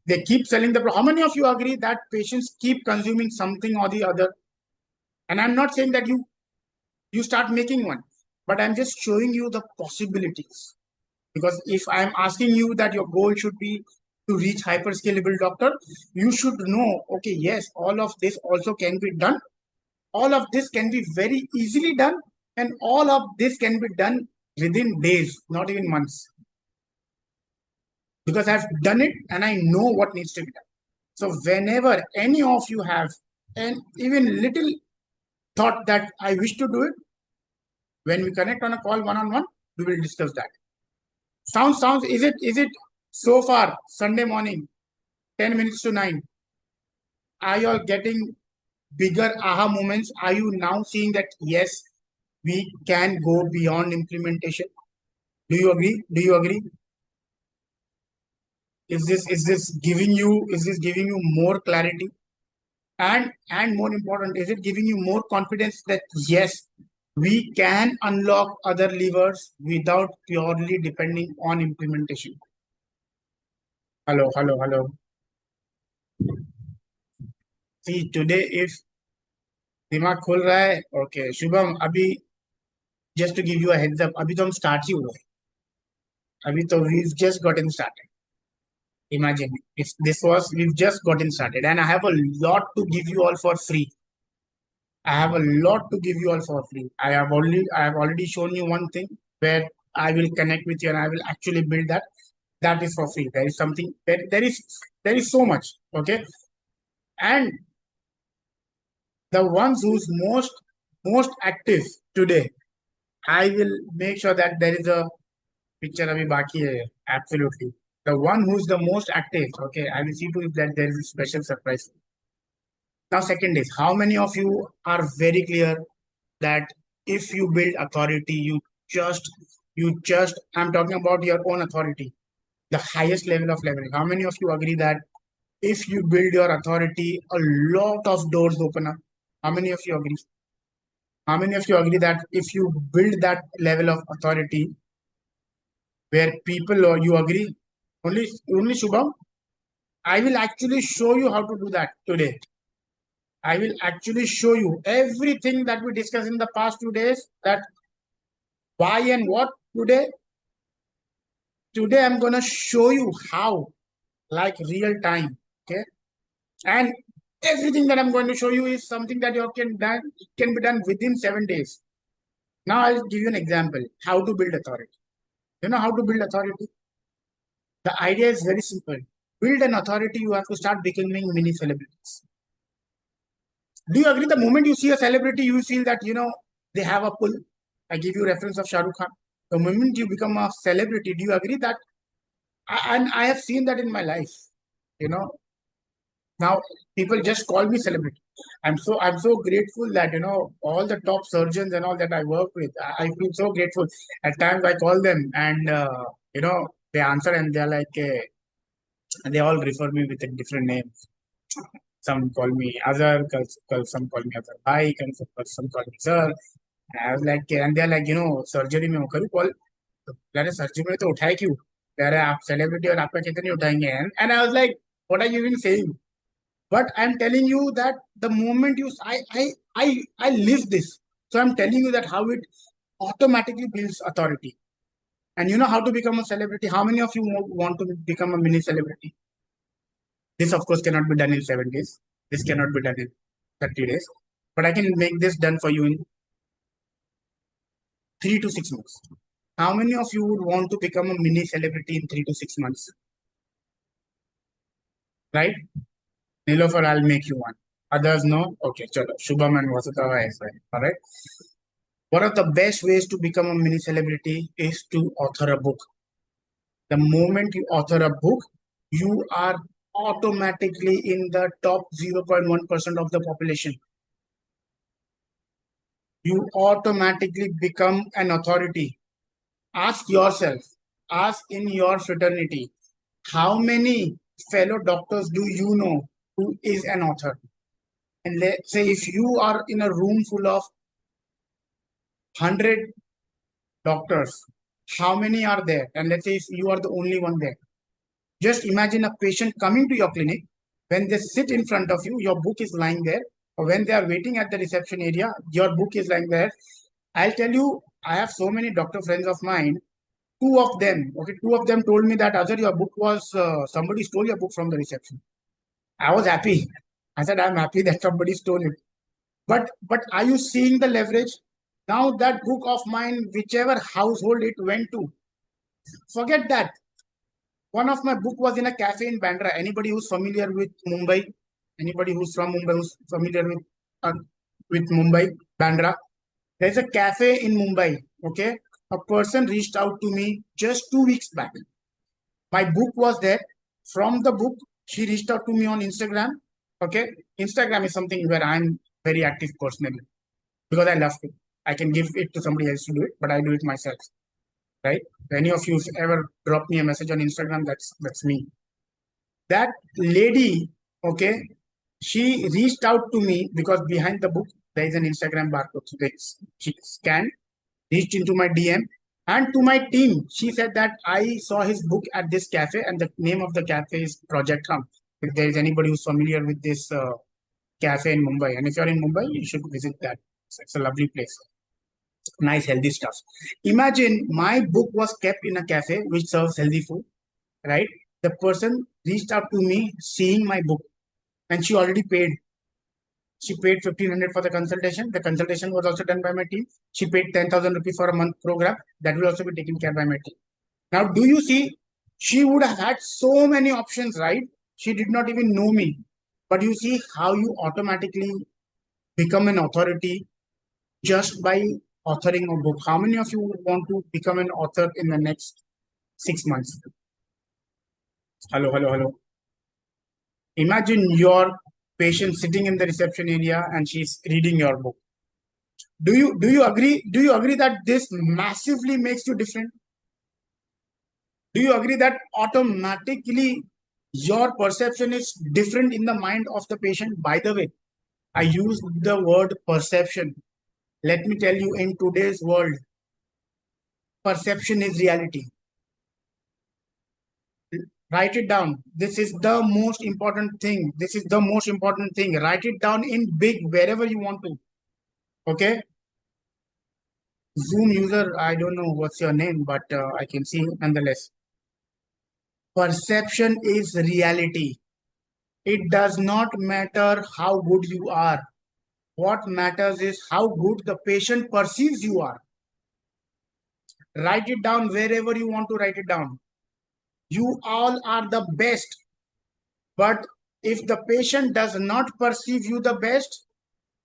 They keep selling the. How many of you agree that patients keep consuming something or the other? And I'm not saying that you start making one, but I'm just showing you the possibilities. Because if I'm asking you that your goal should be to reach hyperscalable doctor, you should know, okay, yes, all of this also can be done. All of this can be very easily done, and all of this can be done within days, not even months. Because I've done it and I know what needs to be done. So whenever any of you have an even little thought that I wish to do it, when we connect on a call one-on-one, we will discuss that. Sounds, is it so far, Sunday morning, 10 minutes to 9? Are you all getting bigger aha moments? Are you now seeing that, yes, we can go beyond implementation? Do you agree? Do you agree? Is this giving you more clarity? And more important, is it giving you more confidence that yes, we can unlock other levers without purely depending on implementation? Hello, hello, hello. See, today if दिमाग खुल रहा है, okay, Shubham, अभी just to give you a heads up, अभी तो हम start ही हुए हैं. अभी तो we've just gotten started. Imagine if we've just gotten started, and I have a lot to give you all for free. I have a lot to give you all for free. I have already shown you one thing where I will connect with you and I will actually build that. That is for free. There is something there is so much. Okay. And the ones who's most active today, I will make sure that there is a picture abhi baki hai. Absolutely. The one who's the most active. Okay, I will see to it that there is a special surprise. Now, second is how many of you are very clear that if you build authority, just, I'm talking about your own authority, the highest level of leverage. How many of you agree that if you build your authority, a lot of doors open up? How many of you agree? How many of you agree that if you build that level of authority where people, or you agree? Only Shubham? I will actually show you how to do that today. I will actually show you everything that we discussed in the past 2 days, that why and what today. Today I'm gonna show you how, like real time. Okay. And everything that I'm going to show you is something that you can be done within 7 days. Now I'll give you an example. How to build authority. You know how to build authority? The idea is very simple. Build an authority, you have to start becoming mini celebrities. Do you agree the moment you see a celebrity, you feel that, they have a pull? I give you reference of Shah Rukh Khan. The moment you become a celebrity, do you agree that? And I have seen that in my life. You know, now people just call me celebrity. I'm so grateful that all the top surgeons and all that I work with. I feel so grateful. At times I call them and they answer and they're like, they all refer me with a different names. Some call me Azhar, some call me Azhar Bhai, some call me Sir. And I was like, and they're like, surgery में हो करूँ call. कह रहे surgery में तो उठाए क्यों? कह रहे आप सेलिब्रिटी और आपका कितने उठाएंगे? And I was like, what are you even saying? But I'm telling you that the moment I live this. So I'm telling you that how it automatically builds authority. And you know how to become a celebrity? How many of you want to become a mini celebrity? This, of course, cannot be done in 7 days. This cannot be done in 30 days. But I can make this done for you in 3 to 6 months. How many of you would want to become a mini celebrity in 3 to 6 months? Right? Nilofer, I'll make you one. Others no? Okay, chalo. Shubham and Vasudha as well. Alright? One of the best ways to become a mini celebrity is to author a book. The moment you author a book, you are automatically in the top 0.1% of the population. You automatically become an authority. Ask yourself, ask in your fraternity, how many fellow doctors do you know who is an author? And let's say if you are in a room full of 100 doctors, how many are there? And let's say if you are the only one there. Just imagine a patient coming to your clinic. When they sit in front of you, your book is lying there. Or when they are waiting at the reception area, your book is lying there. I'll tell you, I have so many doctor friends of mine. Two of them told me that Azhar, your book was somebody stole your book from the reception. I was happy. I said, I'm happy that somebody stole it. But are you seeing the leverage? Now that book of mine, whichever household it went to, forget that. One of my book was in a cafe in Bandra. Anybody who's familiar with Mumbai, anybody who's from Mumbai who's familiar with Mumbai, Bandra, there's a cafe in Mumbai. Okay, a person reached out to me just 2 weeks back. My book was there. From the book, she reached out to me on Instagram. Okay, Instagram is something where I'm very active personally because I love it. I can give it to somebody else to do it, but I do it myself. Right? If any of you ever drop me a message on Instagram, that's me. That lady, okay, she reached out to me because behind the book there is an Instagram barcode. So she scanned, reached into my DM, and to my team, she said that I saw his book at this cafe, and the name of the cafe is Project Hum. If there is anybody who's familiar with this cafe in Mumbai, and if you're in Mumbai, you should visit that. It's a lovely place. Nice, healthy stuff. Imagine my book was kept in a cafe which serves healthy food, right? The person reached out to me seeing my book and she already paid. She paid 1,500 for the consultation. The consultation was also done by my team. She paid 10,000 rupees for a month program. That will also be taken care by my team. Now, do you see? She would have had so many options, right? She did not even know me. But you see how you automatically become an authority just by authoring a book. How many of you would want to become an author in the next 6 months? Hello, hello, hello. Imagine your patient sitting in the reception area and she's reading your book. Do you agree? Do you agree that this massively makes you different? Do you agree that automatically your perception is different in the mind of the patient? By the way, I use the word perception. Let me tell you, in today's world, perception is reality. Write it down. This is the most important thing. This is the most important thing. Write it down in big wherever you want to. Okay. Zoom user, I don't know what's your name, but I can see nonetheless. Perception is reality. It does not matter how good you are. What matters is how good the patient perceives you are. Write it down wherever you want to write it down. You all are the best. But if the patient does not perceive you the best,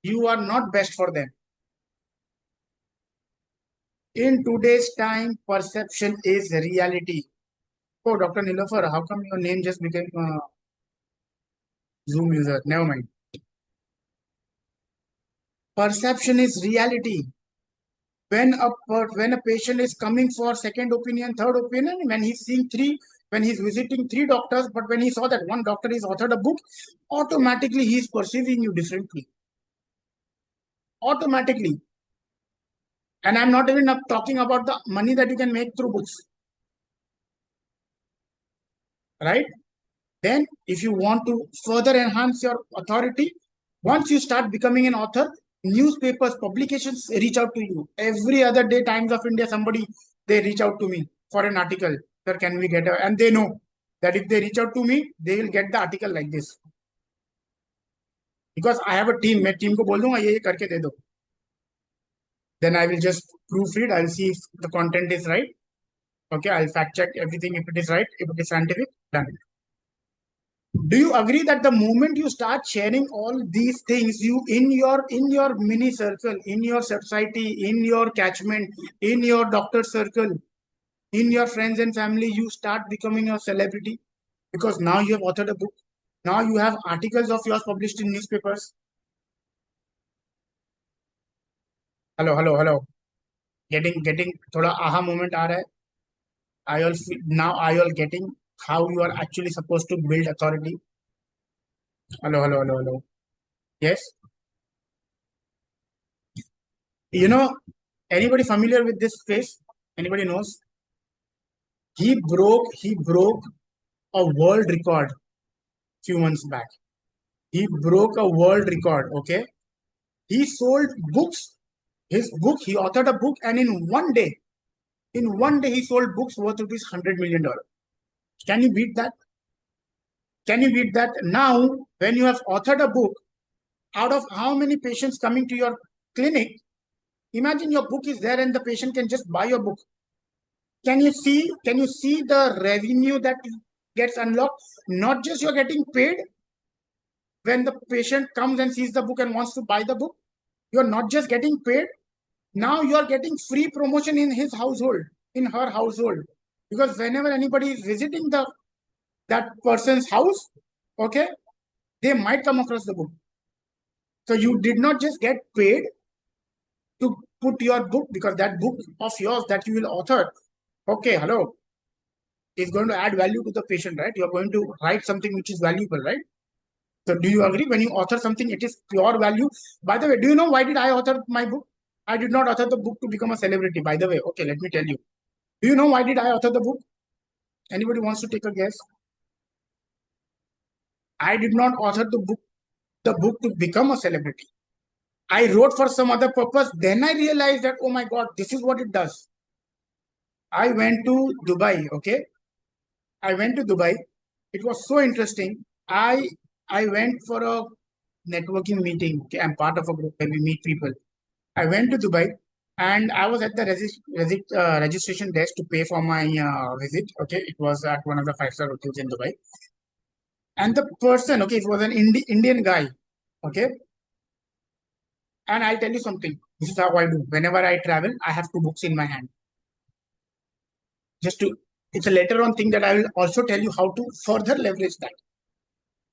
you are not best for them. In today's time, perception is reality. Oh, Dr. Nilofer, how come your name just became Zoom user? Never mind. Perception is reality. When a patient is coming for second opinion, third opinion, when he's seeing three, when he's visiting three doctors, but when he saw that one doctor is authored a book, automatically he's perceiving you differently. Automatically. And I'm not even talking about the money that you can make through books. Right? Then, if you want to further enhance your authority, once you start becoming an author, newspapers, publications reach out to you. Every other day, Times of India, somebody, they reach out to me for an article. Sir, can we get a... And they know that if they reach out to me, they will get the article like this. Because I have a team. मैं team को बोल दूंगा ये करके दे दो. Then I will just proofread. I'll see if the content is right. Okay, I'll fact check everything if it is right, if it is scientific, done. Do you agree that the moment you start sharing all these things, you in your mini circle, in your society, in your catchment, in your doctor circle, in your friends and family, you start becoming a celebrity because now you have authored a book. Now you have articles of yours published in newspapers. Hello, hello, hello. Getting thoda aha moment aa raha hai. Now are you all getting how you are actually supposed to build authority? Hello, hello, hello, hello. Yes. You know, anybody familiar with this face? Anybody knows? He broke a world record few months back. He broke a world record. Okay. He sold books. His book, he authored a book, and in one day, he sold books worth rupees $100 million. Can you beat that? Can you beat that? Now, when you have authored a book, out of how many patients coming to your clinic, imagine your book is there and the patient can just buy your book. Can you see the revenue that gets unlocked? Not just you're getting paid when the patient comes and sees the book and wants to buy the book. You're not just getting paid. Now you're getting free promotion in his household, in her household. Because whenever anybody is visiting that person's house, okay, they might come across the book. So you did not just get paid to put your book, because that book of yours that you will author, okay, hello, is going to add value to the patient, right? You're going to write something which is valuable, right? So do you agree when you author something, it is pure value? By the way, do you know why did I author my book? I did not author the book to become a celebrity, by the way. Okay, let me tell you. Do you know why did I author the book? Anybody wants to take a guess? I did not author the book to become a celebrity. I wrote for some other purpose. Then I realized that, oh my God, this is what it does. I went to Dubai, okay? I went to Dubai. It was so interesting. I went for a networking meeting. Okay, I'm part of a group where we meet people. I went to Dubai and I was at the registration desk to pay for my visit. Okay, it was at one of the five-star hotels in Dubai. And the person, okay, it was an Indian guy. Okay, And I'll tell you something. This is how I do. Whenever I travel, I have two books in my hand. Just to, it's a later on thing that I will also tell you how to further leverage that.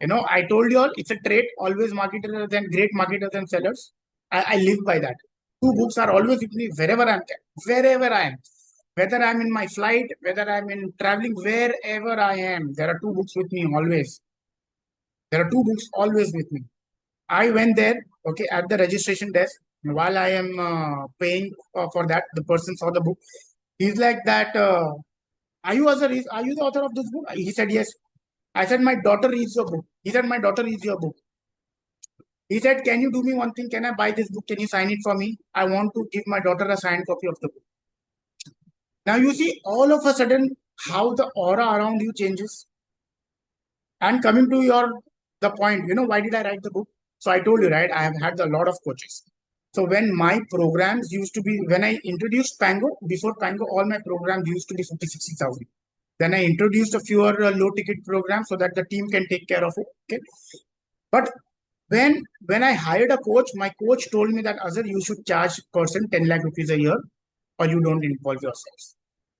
I told you all it's a trait, always marketers than great marketers and sellers. I live by that. Two books are always with me wherever I am. Whether I'm in my flight, whether I'm in traveling, wherever I am, there are two books with me always. There are two books always with me. I went there, okay, at the registration desk. While I am paying for that, the person saw the book. He's like that. Are you the author of this book? He said yes. I said my daughter reads your book. He said my daughter reads your book. He said, can you do me one thing? Can I buy this book? Can you sign it for me? I want to give my daughter a signed copy of the book. Now you see all of a sudden how the aura around you changes. And coming to the point, why did I write the book? So I told you, right? I have had a lot of coaches. So when my programs used to be, when I introduced Pango, before Pango, all my programs used to be 50, 60,000. Then I introduced a fewer low ticket programs so that the team can take care of it. Okay. But when I hired a coach, my coach told me that Azhar, you should charge person 10 lakh rupees a year or you don't involve yourselves.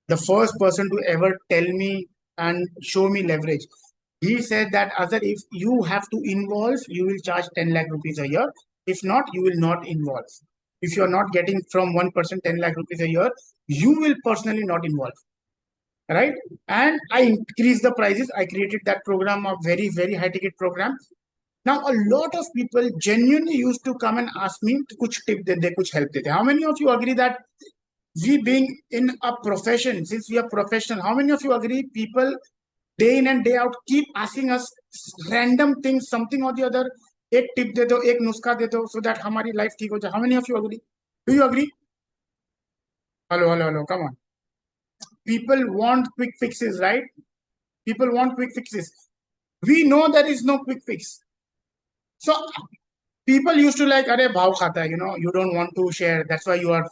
The first person to ever tell me and show me leverage. He said that Azhar, if you have to involve, you will charge 10 lakh rupees a year. If not, you will not involve. If you are not getting from one person 10 lakh rupees a year, you will personally not involve. Right? And I increased the prices. I created that program, a very, very high ticket program. Now, a lot of people genuinely used to come and ask me, kuch tip de de, kuch help de de. How many of you agree that we being in a profession, since we are professional, how many of you agree people day in and day out keep asking us random things, something or the other, एक tip दे दो, एक नुस्खा दे दो, so that हमारी life ठीक हो जाए. How many of you agree? Do you agree? Hello, come on. People want quick fixes, right? People want quick fixes. We know there is no quick fix. So people used to like, अरे भाव खाता है, you don't want to share. That's why you are.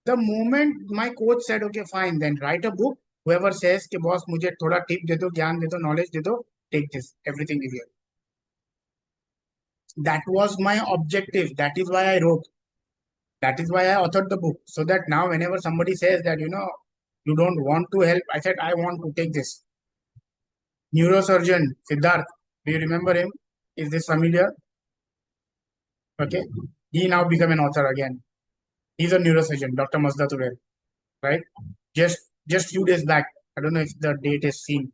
The moment my coach said, okay, fine, then write a book. Whoever says, कि boss मुझे थोड़ा tip दे दो, ज्ञान दे दो, knowledge दे दो, take this. Everything is here. That was my objective. That is why I wrote. That is why I authored the book. So that now whenever somebody says that, you don't want to help, I said, I want to take this. Neurosurgeon, Siddharth, do you remember him? Is this familiar? Okay. He now become an author again. He's a neurosurgeon, Dr. Mazda Turel, right? Just few days back. I don't know if the date is seen.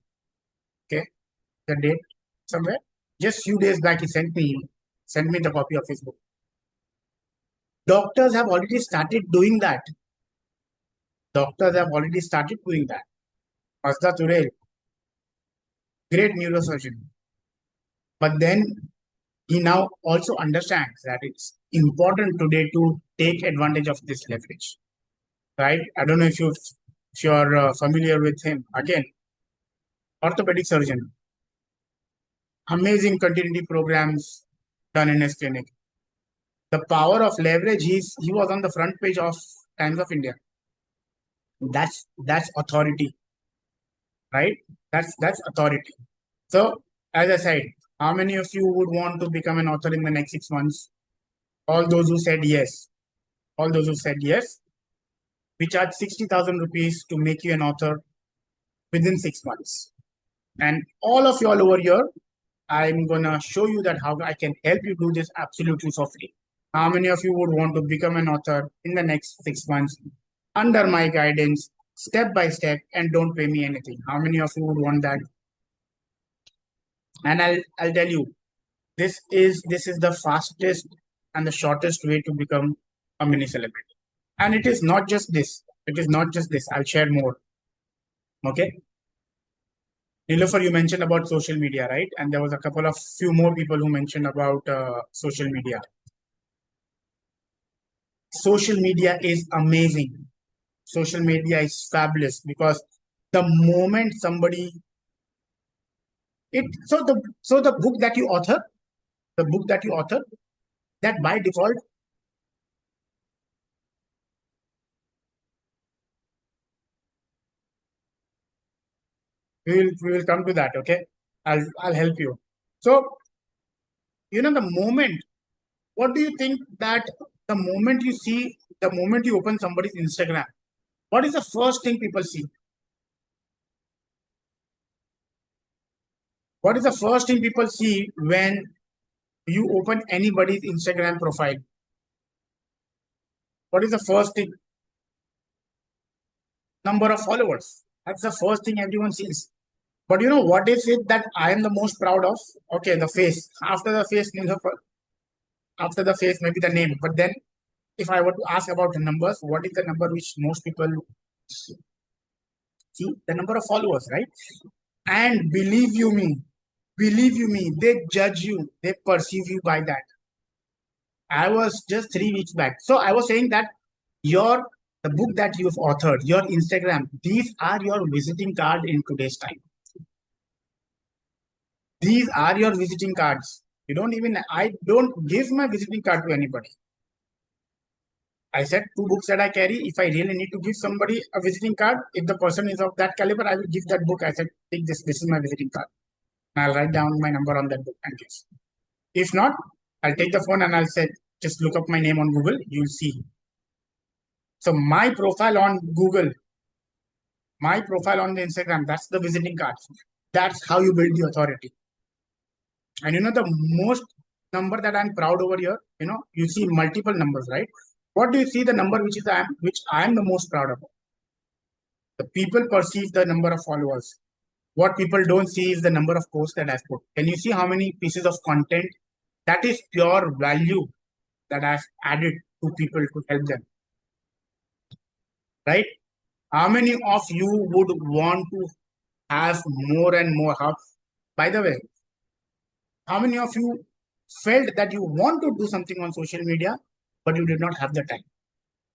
Okay. The date somewhere. Just few days back, he sent me the copy of his book. Doctors have already started doing that. Doctors have already started doing that. Mazda Turel, great neurosurgeon. But then he now also understands that it's important today to take advantage of this leverage, right? I don't know if you're familiar with him. Again, orthopedic surgeon, amazing continuity programs done in his clinic. The power of leverage. He was on the front page of Times of India. That's authority, right? That's authority. So as I said, how many of you would want to become an author in the next 6 months? All those who said yes. All those who said yes. We charge 60,000 rupees to make you an author within 6 months. And all of you all over here, I'm gonna show you that how I can help you do this absolutely for free. How many of you would want to become an author in the next 6 months under my guidance, step by step, and don't pay me anything? How many of you would want that? And I'll tell you, this is the fastest and the shortest way to become a mini celebrity. And it is not just this. It is not just this. I'll share more. Okay. Nilofer, you mentioned about social media, right? And there was a couple of few more people who mentioned about social media. Social media is amazing. Social media is fabulous because the moment somebody the book that you author, that by default we will come to that. Okay, I'll help you. So the moment What do you think that the moment you open somebody's Instagram, what is the first thing people see? What is the first thing people see when you open anybody's Instagram profile? What is the first thing? Number of followers. That's the first thing everyone sees. But you know what is it that I am the most proud of? Okay, the face. After the face, maybe the name. But then, if I were to ask about the numbers, what is the number which most people see? The number of followers, right? And believe you me, they judge you, they perceive you by that. I was just 3 weeks back. So I was saying that your the book that you've authored, your Instagram, these are your visiting card in today's time. These are your visiting cards. I don't give my visiting card to anybody. I said 2 books that I carry. If I really need to give somebody a visiting card, if the person is of that caliber, I will give that book. I said, take this. This is my visiting card. And I'll write down my number on that book and give. If not, I'll take the phone and I'll say, just look up my name on Google. You'll see. So my profile on Google, my profile on the Instagram, that's the visiting card. That's how you build the authority. And the most number that I'm proud over here, you see multiple numbers, right? What do you see the number which I am the most proud of? The people perceive the number of followers. What people don't see is the number of posts that I've put. Can you see how many pieces of content that is pure value that I've added to people to help them? Right? How many of you would want to have more and more? By the way, how many of you felt that you want to do something on social media, but you did not have the time?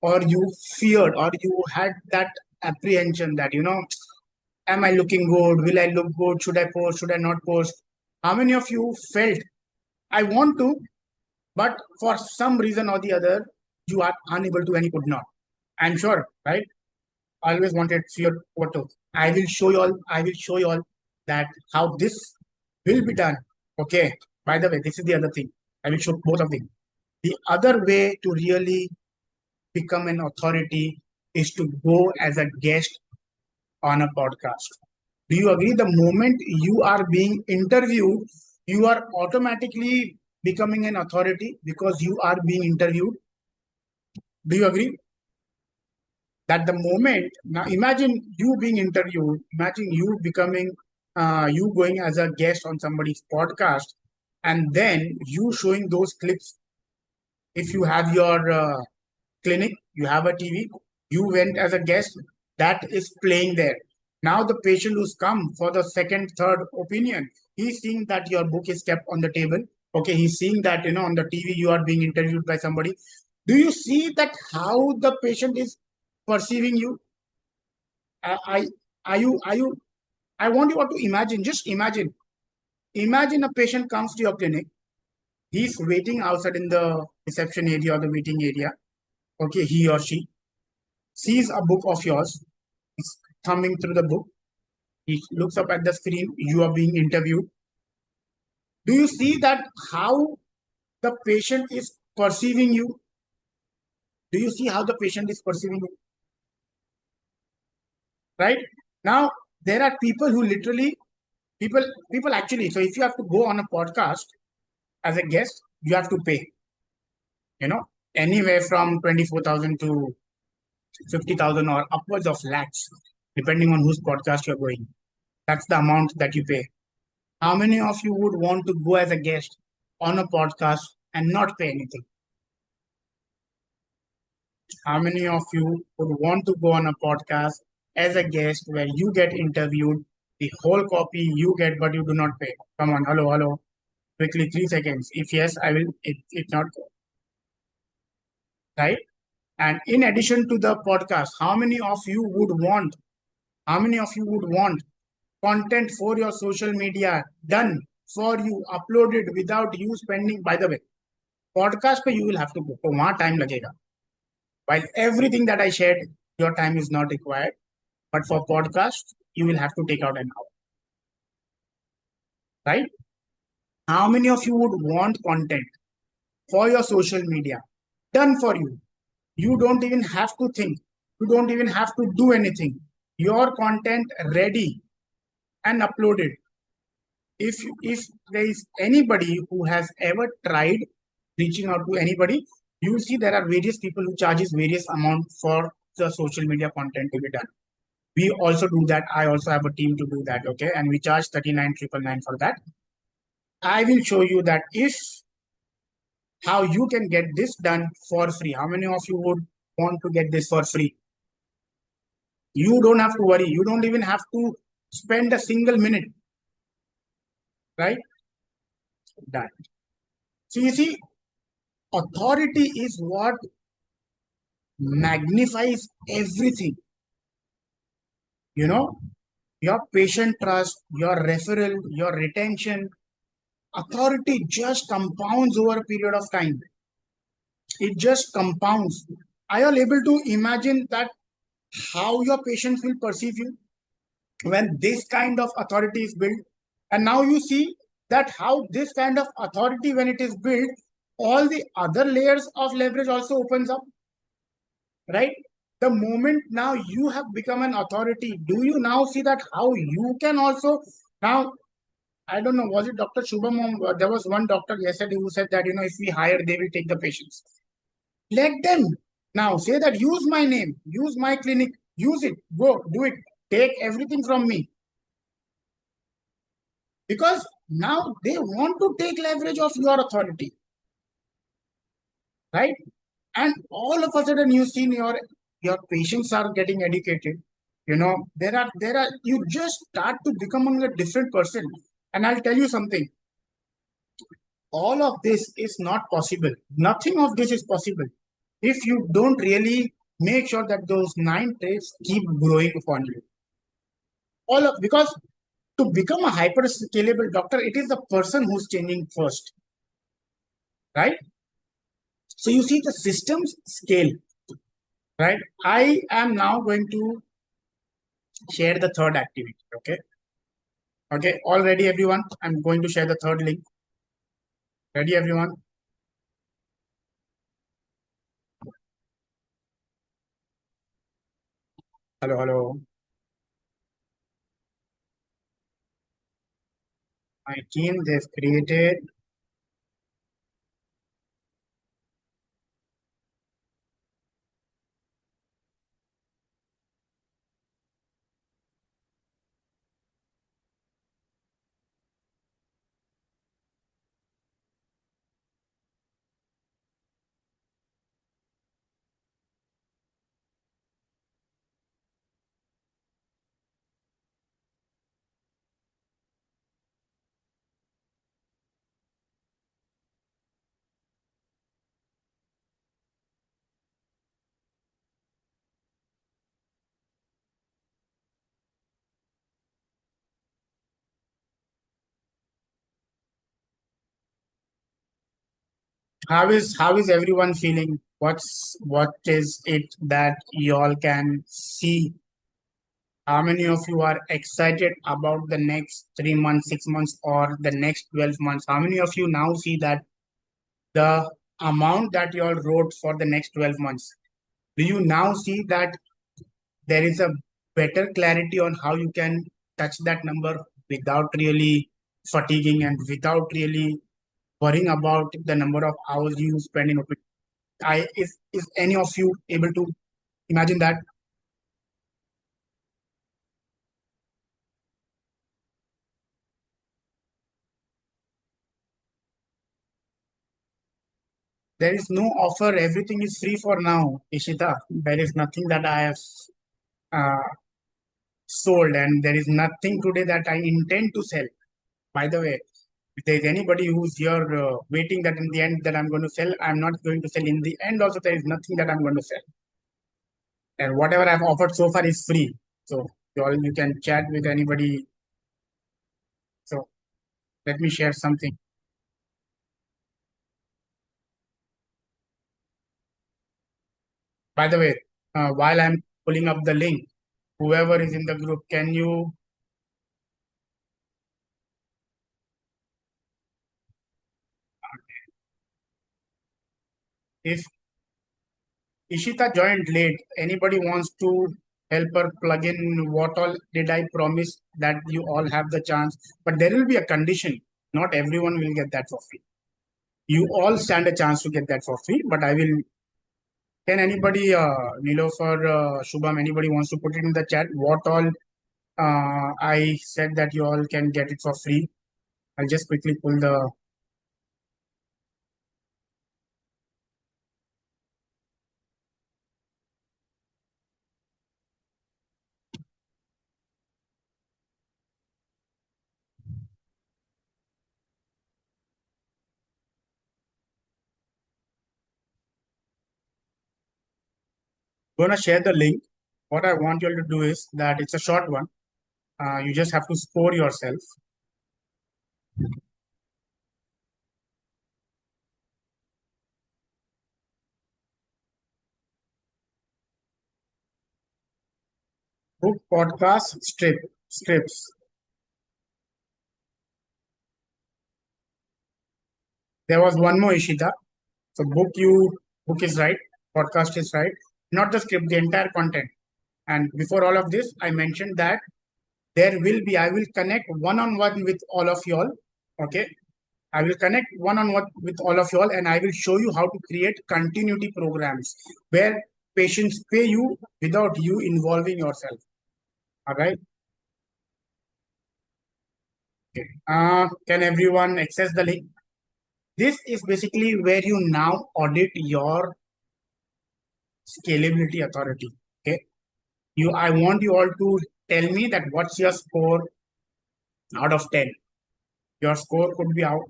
Or you feared, or you had that apprehension that, am I looking good? Will I look good? Should I post? Should I not post? How many of you felt, I want to, but for some reason or the other, you are unable to and you could not? I'm sure, right? I always wanted fear what to. I will show you all that how this will be done. Okay. By the way, this is the other thing. I will show both of them. The other way to really become an authority is to go as a guest on a podcast. Do you agree? The moment you are being interviewed, you are automatically becoming an authority because you are being interviewed. Do you agree? That the moment, now imagine you being interviewed, imagine you becoming, you going as a guest on somebody's podcast, and then you showing those clips. If you have your clinic, you have a TV, you went as a guest, that is playing there. Now the patient who's come for the second, third opinion, he's seeing that your book is kept on the table. Okay, he's seeing that, on the TV you are being interviewed by somebody. Do you see that how the patient is perceiving you? I are you I want you all to imagine, just imagine a patient comes to your clinic, he's waiting outside in the reception area or the waiting area. Okay, he or she sees a book of yours, he's thumbing through the book, he looks up at the screen, you are being interviewed. Do you see that how the patient is perceiving you? Do you see how the patient is perceiving you? Right? Now, there are people who literally, people actually, so if you have to go on a podcast as a guest, you have to pay, you know, anywhere from 24,000 to 50,000 or upwards of lakhs, depending on whose podcast you're going. That's the amount that you pay. How many of you would want to go as a guest on a podcast and not pay anything? How many of you would want to go on a podcast as a guest where you get interviewed, the whole copy you get, but you do not pay? Come on, hello, hello. Quickly, 3 seconds. If yes, I will, it not go. Right? And in addition to the podcast, how many of you would want content for your social media done for you, uploaded without you spending, by the way, podcast pe you will have to go. So वहाँ time लगेगा. While everything that I shared, your time is not required. But for podcast, you will have to take out an hour. Right? How many of you would want content for your social media. Done for you. You don't even have to think. You don't even have to do anything. Your content ready and uploaded. If there is anybody who has ever tried reaching out to anybody, you will see there are various people who charges various amount for the social media content to be done. We also do that. I also have a team to do that. Okay, and we charge 39,999 for that. I will show you that if how you can get this done for free. How many of you would want to get this for free? You don't have to worry. You don't even have to spend a single minute, right? Done. So you see, authority is what magnifies everything. You know, your patient trust, your referral, your retention, authority just compounds over a period of time. It just compounds. Are you all able to imagine that how your patients will perceive you when this kind of authority is built? And now you see that how this kind of authority, when it is built, all the other layers of leverage also opens up, right? The moment now you have become an authority, do you now see that how you can also now, I don't know, was it Dr. Shubham? There was one doctor yesterday who said that, if we hire, they will take the patients. Let them now say that use my name, use my clinic, use it, go do it, take everything from me. Because now they want to take leverage of your authority, right? And all of a sudden you see your patients are getting educated. There are you just start to becoming a different person. And I'll tell you something, all of this is not possible. Nothing of this is possible if you don't really make sure that those 9 traits keep growing upon you. All of because to become a hyper scalable doctor, it is the person who's changing first, right? So you see the systems scale, right? I am now going to share the third activity. Okay. Okay. All ready, everyone? I'm going to share the third link. Ready, everyone? Hello, hello. My team, they've created. How is everyone feeling? What is it that y'all can see? How many of you are excited about the next 3 months, 6 months, or the next 12 months? How many of you now see that the amount that you all wrote for the next 12 months? Do you now see that there is a better clarity on how you can touch that number without really fatiguing and without really worrying about the number of hours you spend in open? Is any of you able to imagine that? There is no offer. Everything is free for now, Ishita. There is nothing that I have uh, sold, and there is nothing today that I intend to sell. By the way, if there is anybody who's here waiting that in the end that I'm going to sell, I'm not going to sell. In the end, also there is nothing that I'm going to sell, and whatever I've offered so far is free. So you can chat with anybody. So let me share something. By the way, while I'm pulling up the link, whoever is in the group, can you If Ishita joined late, anybody wants to help her plug in what all did I promise that you all have the chance? But there will be a condition. Not everyone will get that for free. You all stand a chance to get that for free, but I will. Can anybody, Nilofer, Shubham, anybody wants to put it in the chat? What all I said that you all can get it for free. I'll just quickly pull the. Gonna share the link. What I want you all to do is that it's a short one. You just have to score yourself. Book podcast strips. There was one more Ishita. So book is right, podcast is right, not the script, the entire content. And before all of this, I mentioned that I will connect one on one with all of y'all. Okay, I will connect one on one with all of y'all, and I will show you how to create continuity programs where patients pay you without you involving yourself. All right. Okay. Can everyone access the link? This is basically where you now audit your scalability authority. Okay. I want you all to tell me that what's your score out of 10. Your score could be out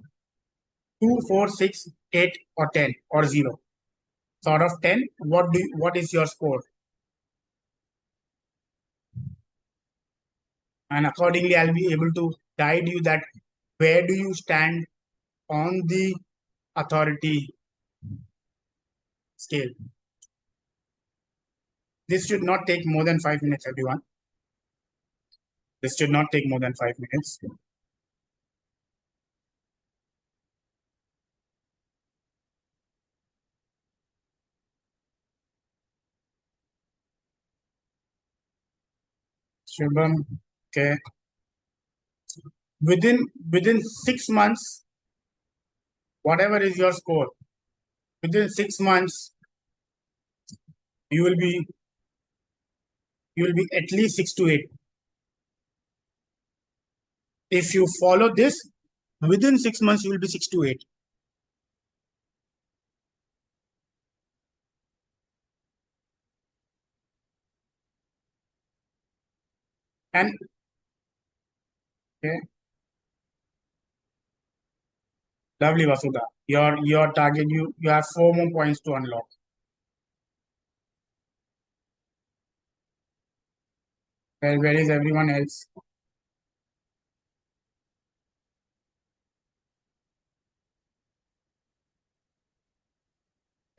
2, 4, 6, 8, or 10 or 0. So out of 10, what is your score? And accordingly, I'll be able to guide you that where do you stand on the authority scale. This should not take more than 5 minutes, everyone. This should not take more than 5 minutes. Shubham, okay. Within 6 months, whatever is your score, within 6 months, you will be at least 6 to 8. If you follow this, within 6 months, you will be 6 to 8. And okay, lovely Vasudha. Your target, you have 4 more points to unlock. Where is everyone else?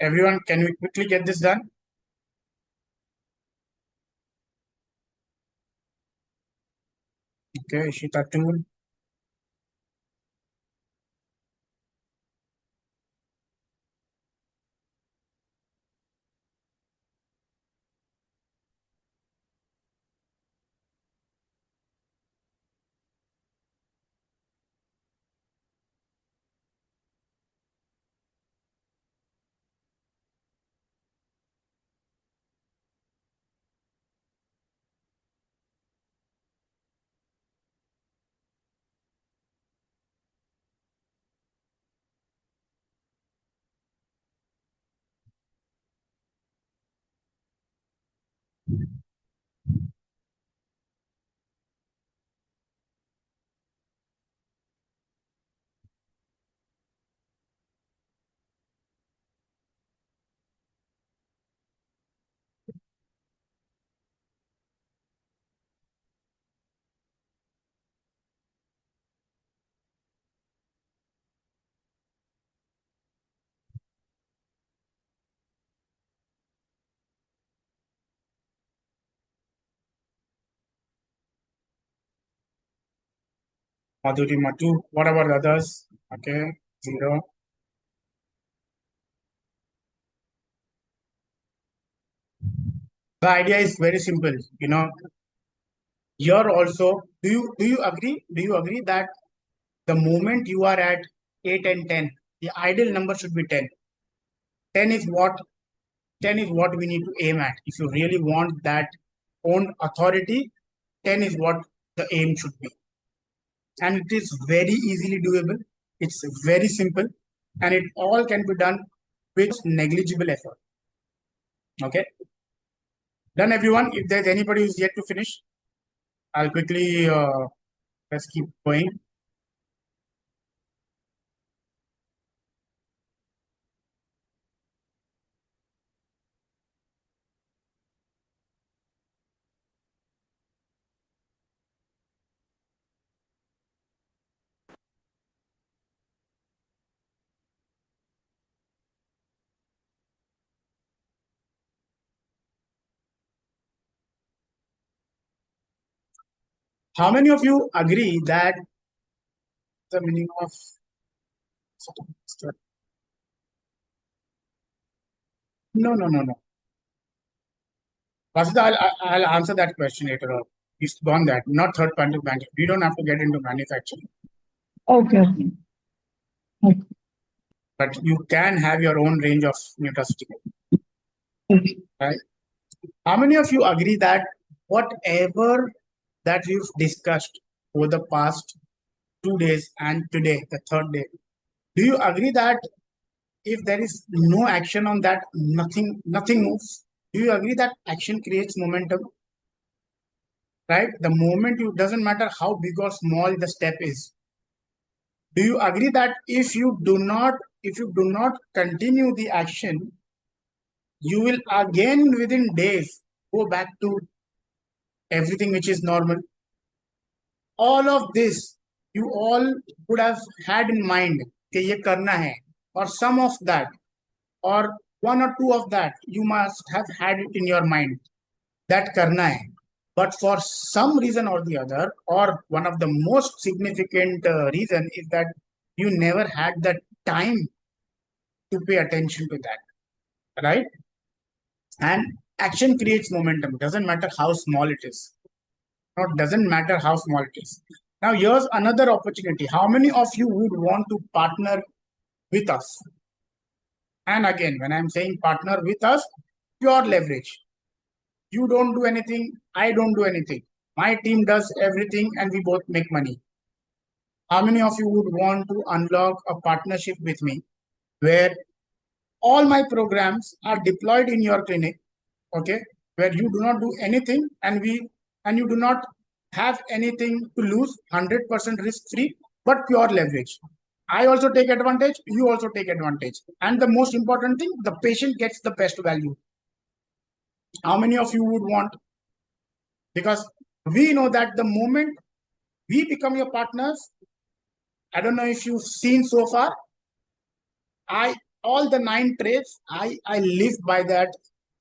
Everyone, can we quickly get this done? Okay, Ishita 2. Madhuri Matu. What about the others? Okay, 0. The idea is very simple. You're also, do you agree that the moment you are at 8 and 10, the ideal number should be 10. 10 is what 10 is what we need to aim at. If you really want that own authority, 10 is what the aim should be. And it is very easily doable. It's very simple, and it all can be done with negligible effort. Okay, done everyone. If there's anybody who's yet to finish, I'll quickly let's keep going. How many of you agree that the meaning of no. Vasudha, I'll answer that question later on. It's gone that, not third party manufacturing. We don't have to get into manufacturing, Okay, okay. Okay. but you can have your own range of nutraceutical, Okay. right? How many of you agree that whatever that we've discussed over the past 2 days and today, the third day, do you agree that if there is no action on that, nothing moves? Do you agree that action creates momentum? Right? The moment you doesn't matter how big or small the step is. Do you agree that if you do not continue the action, you will again within days go back to everything which is normal? All of this you all would have had in mind कि ये करना है, or some of that, or one or two of that you must have had it in your mind that karna hai. But for some reason or the other, or one of the most significant reason is that you never had the time to pay attention to that, right? And action creates momentum. Doesn't matter how small it is. No, doesn't matter how small it is. Now here's another opportunity. How many of you would want to partner with us? And again, when I'm saying partner with us, pure leverage. You don't do anything, I don't do anything. My team does everything and we both make money. How many of you would want to unlock a partnership with me where all my programs are deployed in your clinic, okay, where you do not do anything and you do not have anything to lose, 100% risk free, but pure leverage. I also take advantage, you also take advantage. And the most important thing, the patient gets the best value. How many of you would want? Because we know that the moment we become your partners, I don't know if you've seen so far, I all the 9 traits, I live by that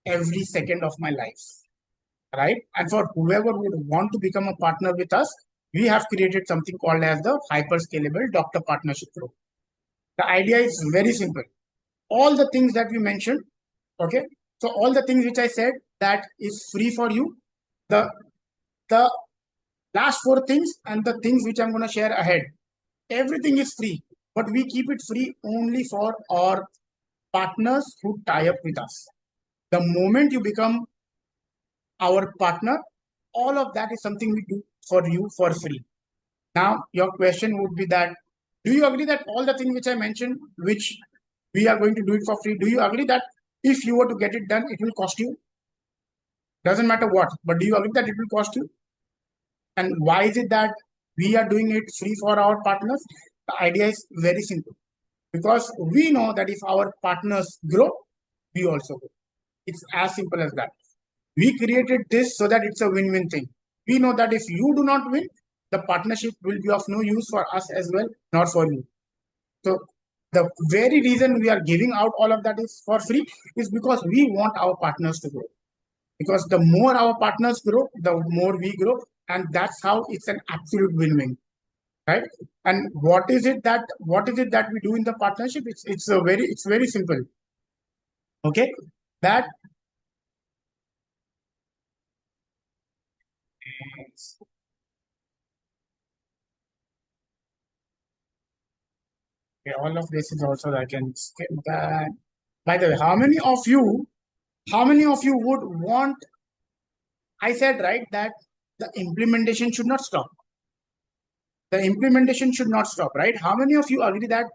every second of my life, right? And for whoever would want to become a partner with us, we have created something called as the Hyperscalable Doctor Partnership Program. The idea is very simple. All the things that we mentioned, okay? So all the things which I said that is free for you. The last 4 things and the things which I'm going to share ahead, everything is free, but we keep it free only for our partners who tie up with us. The moment you become our partner, all of that is something we do for you for free. Now, your question would be that, do you agree that all the things which I mentioned, which we are going to do it for free, do you agree that if you were to get it done, it will cost you? Doesn't matter what, but do you agree that it will cost you? And why is it that we are doing it free for our partners? The idea is very simple. Because we know that if our partners grow, we also grow. It's as simple as that. We created this so that it's a win-win thing. We know that if you do not win, the partnership will be of no use for us as well, not for you. So the very reason we are giving out all of that is for free is because we want our partners to grow. Because the more our partners grow, the more we grow, and that's how it's an absolute win-win, right? And what is it that we do in the partnership? It's very simple. Okay, that Okay, all of this is also I can skip that. By the way, how many of you would want, I said, right, that the implementation should not stop. The implementation should not stop, right? How many of you agree that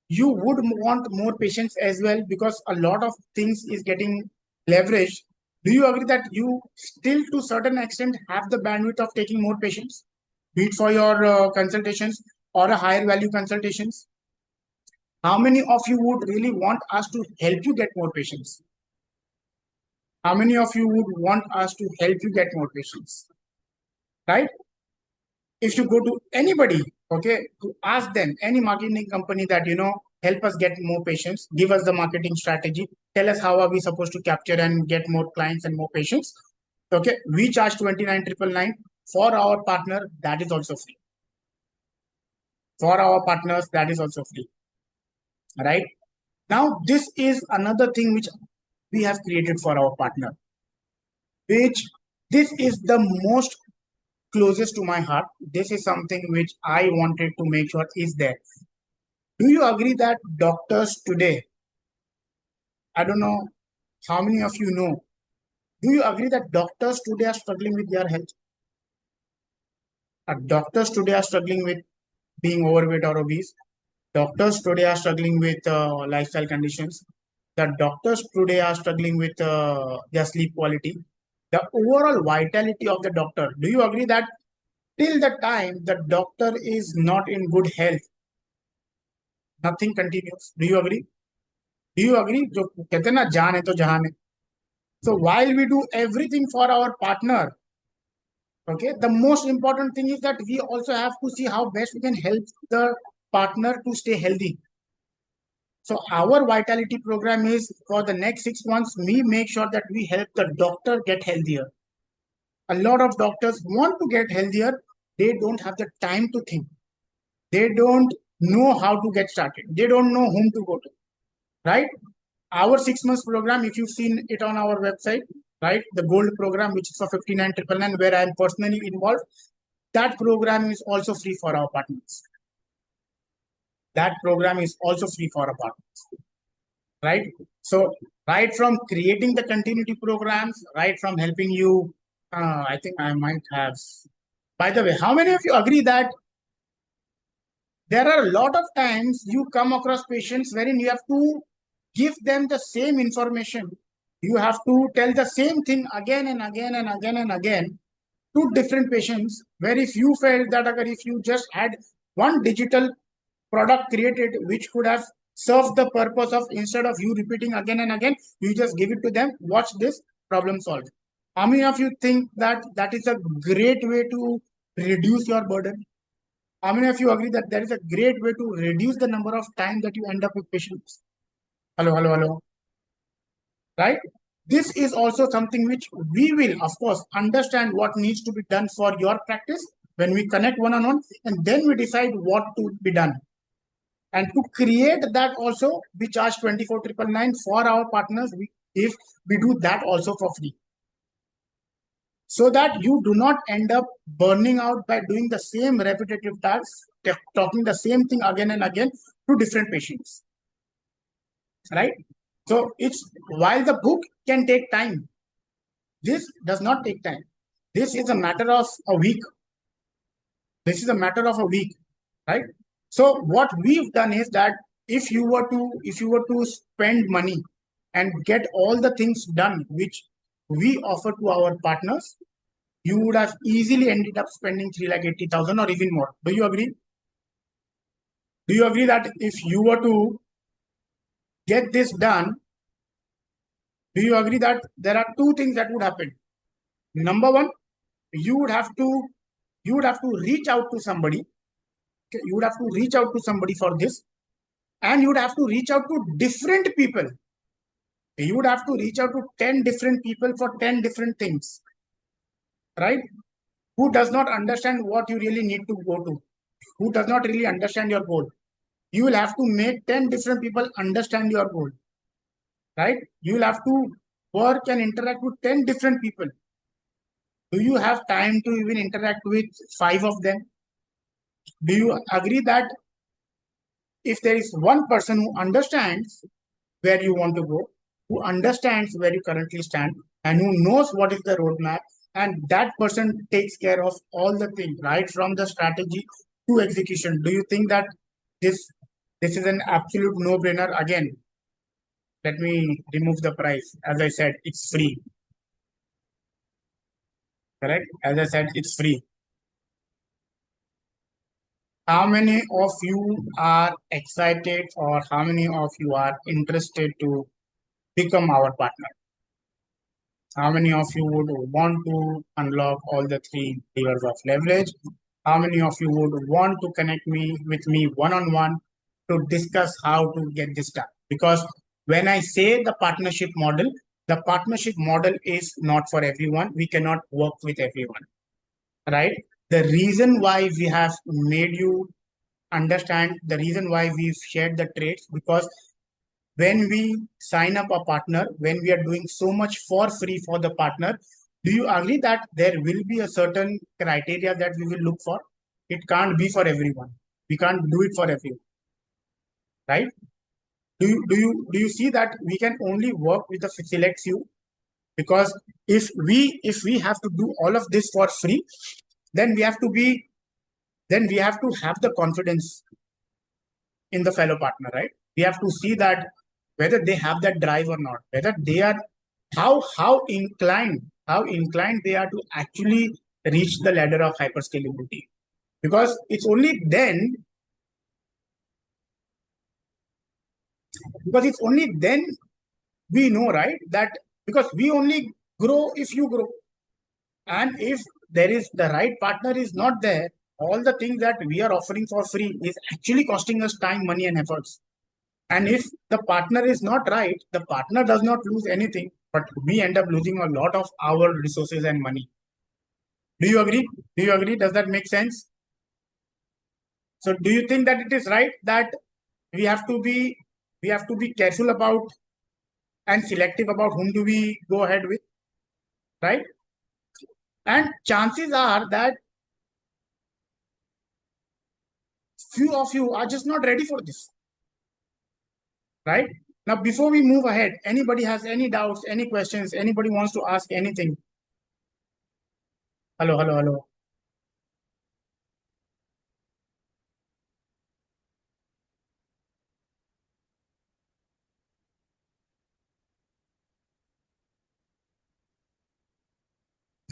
you would want more patients as well because a lot of things is getting leveraged? Do you agree that you still to certain extent have the bandwidth of taking more patients, be it for your consultations or a higher value consultations? How many of you would really want us to help you get more patients? How many of you would want us to help you get more patients? Right? If you go to anybody, okay, to ask them, any marketing company that, help us get more patients, give us the marketing strategy, tell us how are we supposed to capture and get more clients and more patients. Okay, we charge 29,999 for our partner, that is also free. For our partners, that is also free. Right? Now, this is another thing which we have created for our partner, which this is the most closest to my heart. This is something which I wanted to make sure is there. Do you agree that doctors today, I don't know how many of you know, do you agree that doctors today are struggling with their health? Doctors today are struggling with being overweight or obese. Doctors today are struggling with lifestyle conditions. The doctors today are struggling with their sleep quality. The overall vitality of the doctor. Do you agree that till the time the doctor is not in good health, nothing continues? Do you agree? Do you agree? जो कहते हैं ना जान है तो जहान है. So while we do everything for our partner, okay, the most important thing is that we also have to see how best we can help the partner to stay healthy. So our vitality program is for the next 6 months, we make sure that we help the doctor get healthier. A lot of doctors want to get healthier. They don't have the time to think. They don't know how to get started. They don't know whom to go to, right? Our 6 months program, if you've seen it on our website, right? The gold program, which is for 59,999, where I'm personally involved, that program is also free for our partners. That program is also free for our partners, right? So, right from creating the continuity programs, right from helping you, I think I might have. By the way, how many of you agree that there are a lot of times you come across patients wherein you have to give them the same information. You have to tell the same thing again and again and again and again to different patients, where if you felt that if you just had one digital product created which could have served the purpose of, instead of you repeating again and again, you just give it to them, watch this, problem solved. How many of you think that that is a great way to reduce your burden? How many of you agree that there is a great way to reduce the number of time that you end up with patients? Hello, hello, hello. Right? This is also something which we will, of course, understand what needs to be done for your practice when we connect one-on-one, and then we decide what to be done. And to create that also, we charge 24,999 for our partners if we do that also for free. So that you do not end up burning out by doing the same repetitive tasks, talking the same thing again and again to different patients. Right? So it's, while the book can take time, this does not take time. This is a matter of a week. This is a matter of a week, right? So what we've done is that if you were to spend money and get all the things done which we offer to our partners, you would have easily ended up spending 3,80,000 or even more. Do you agree? Do you agree that if you were to get this done, do you agree that there are two things that would happen? Number one, you would have to reach out to somebody. Okay, you would have to reach out to somebody for this, and you would have to reach out to different people. You would have to reach out to 10 different people for 10 different things, right? Who does not understand what you really need to go to, who does not really understand your goal. You will have to make 10 different people understand your goal, right? You will have to work and interact with 10 different people. Do you have time to even interact with five of them? Do you agree that if there is one person who understands where you want to go, who understands where you currently stand, and who knows what is the roadmap, and that person takes care of all the things, right from the strategy to execution? Do you think that this this is an absolute no-brainer? Again, let me remove the price. As I said, it's free. Correct? As I said, it's free. How many of you are excited, or how many of you are interested to become our partner? How many of you would want to unlock all the three layers of leverage? How many of you would want to connect me with me one on one to discuss how to get this done? Because when I say the partnership model is not for everyone. We cannot work with everyone, right? The reason why we have made you understand, the reason why we've shared the traits, because when we sign up a partner, when we are doing so much for free for the partner, do you agree that there will be a certain criteria that we will look for? It can't be for everyone. We can't do it for everyone, right? Do you see that we can only work with a select few? Because if we have to do all of this for free, then we have to have the confidence in the fellow partner, right? We have to see that whether they have that drive or not, whether they are how inclined they are to actually reach the ladder of hyperscalability. Because it's only then we know, right, that because we only grow if you grow. And if there is the right partner is not there, all the things that we are offering for free is actually costing us time, money, and efforts. And if the partner is not right, the partner does not lose anything, but we end up losing a lot of our resources and money. Do you agree? Do you agree? Does that make sense? So do you think that it is right that we have to be we have to be careful about and selective about whom do we go ahead with, right? And chances are that few of you are just not ready for this, right? Now, before we move ahead, anybody has any doubts, any questions, anybody wants to ask anything? Hello, hello, hello.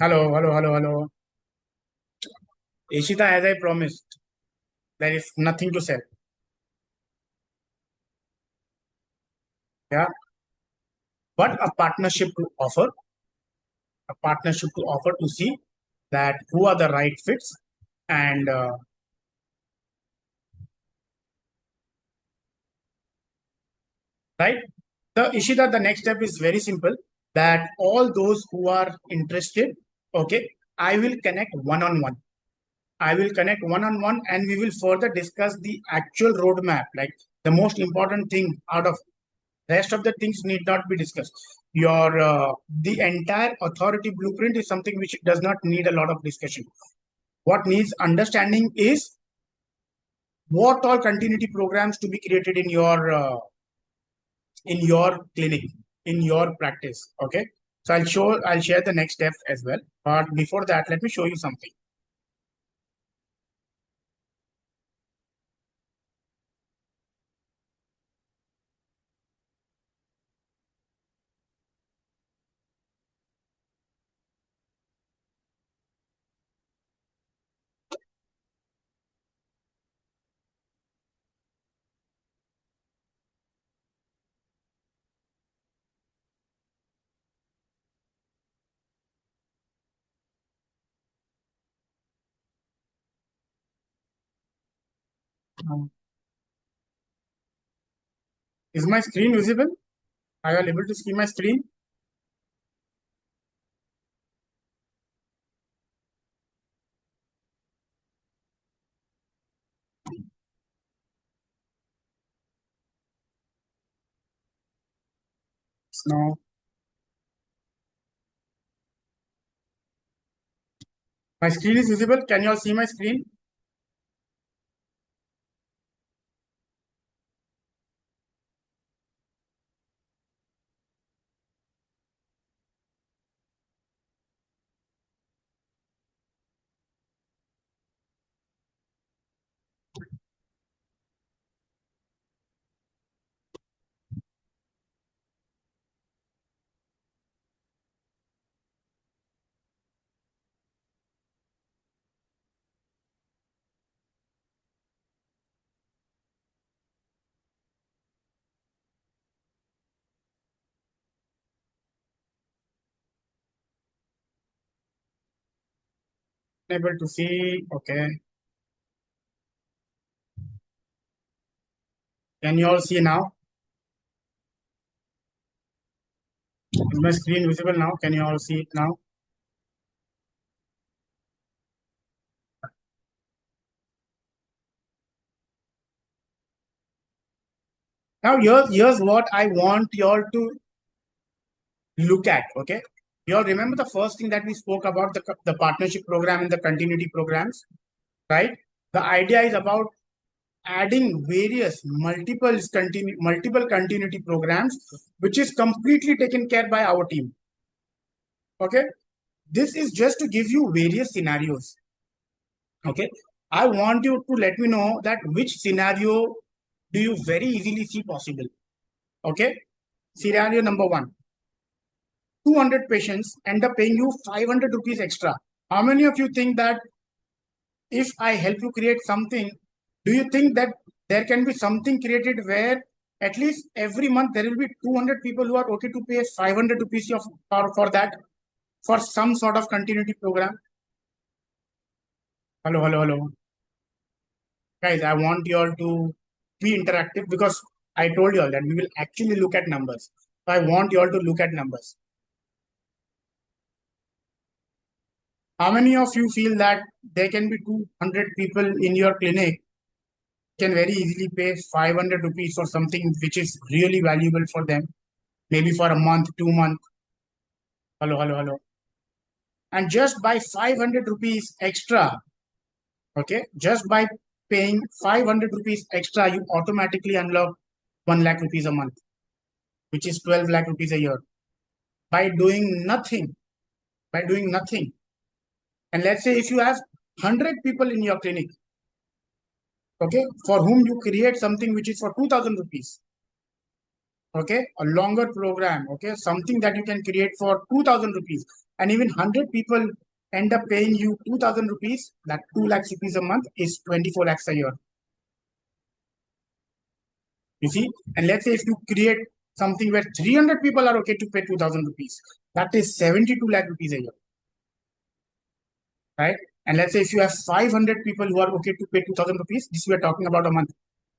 Hello, hello, hello, hello. Ishita, as I promised, there is nothing to say. Yeah, but a partnership to offer to see that who are the right fits, and right. The Ishita, the next step is very simple. That all those who are interested, okay, I will connect one on one. I will connect one on one, and we will further discuss the actual roadmap. Like the most important thing out of rest of the things need not be discussed. Your the entire authority blueprint is something which does not need a lot of discussion. What needs understanding is what all continuity programs to be created in your clinic, in your practice. Okay. So I'll share the next step as well. But before that, let me show you something. Um, is my screen visible? Are you all able to see my screen? No. My screen is visible. Can you all see my screen? Able to see. Okay. Can you all see now? Is my screen visible now? Can you all see it now? Now here's what I want you all to look at. Okay. You all remember the first thing that we spoke about, the partnership program and the continuity programs, right? The idea is about adding various multiple continuity programs, which is completely taken care by our team. Okay. This is just to give you various scenarios. Okay. I want you to let me know that which scenario do you very easily see possible. Okay. Scenario number one, 200 patients end up paying you 500 rupees extra. How many of you think that if I help you create something, do you think that there can be something created where at least every month there will be 200 people who are okay to pay 500 rupees for that, for some sort of continuity program? Hello, hello, hello. Guys, I want you all to be interactive because I told you all that we will actually look at numbers. So I want you all to look at numbers. How many of you feel that there can be 200 people in your clinic can very easily pay 500 rupees for something which is really valuable for them, maybe for a month, 2 months? Hello, hello, hello. And just by 500 rupees extra, okay, just by paying 500 rupees extra, you automatically unlock 1 lakh rupees a month, which is 12 lakh rupees a year. By doing nothing, by doing nothing. And let's say if you have 100 people in your clinic, okay, for whom you create something which is for 2000 rupees, okay, a longer program, okay, something that you can create for 2000 rupees, and even 100 people end up paying you 2000 rupees, that 2 lakhs rupees a month is 24 lakhs a year. You see, and let's say if you create something where 300 people are okay to pay 2000 rupees, that is 72 lakh rupees a year, right? And let's say if you have 500 people who are okay to pay 2000 rupees, this we are talking about a month.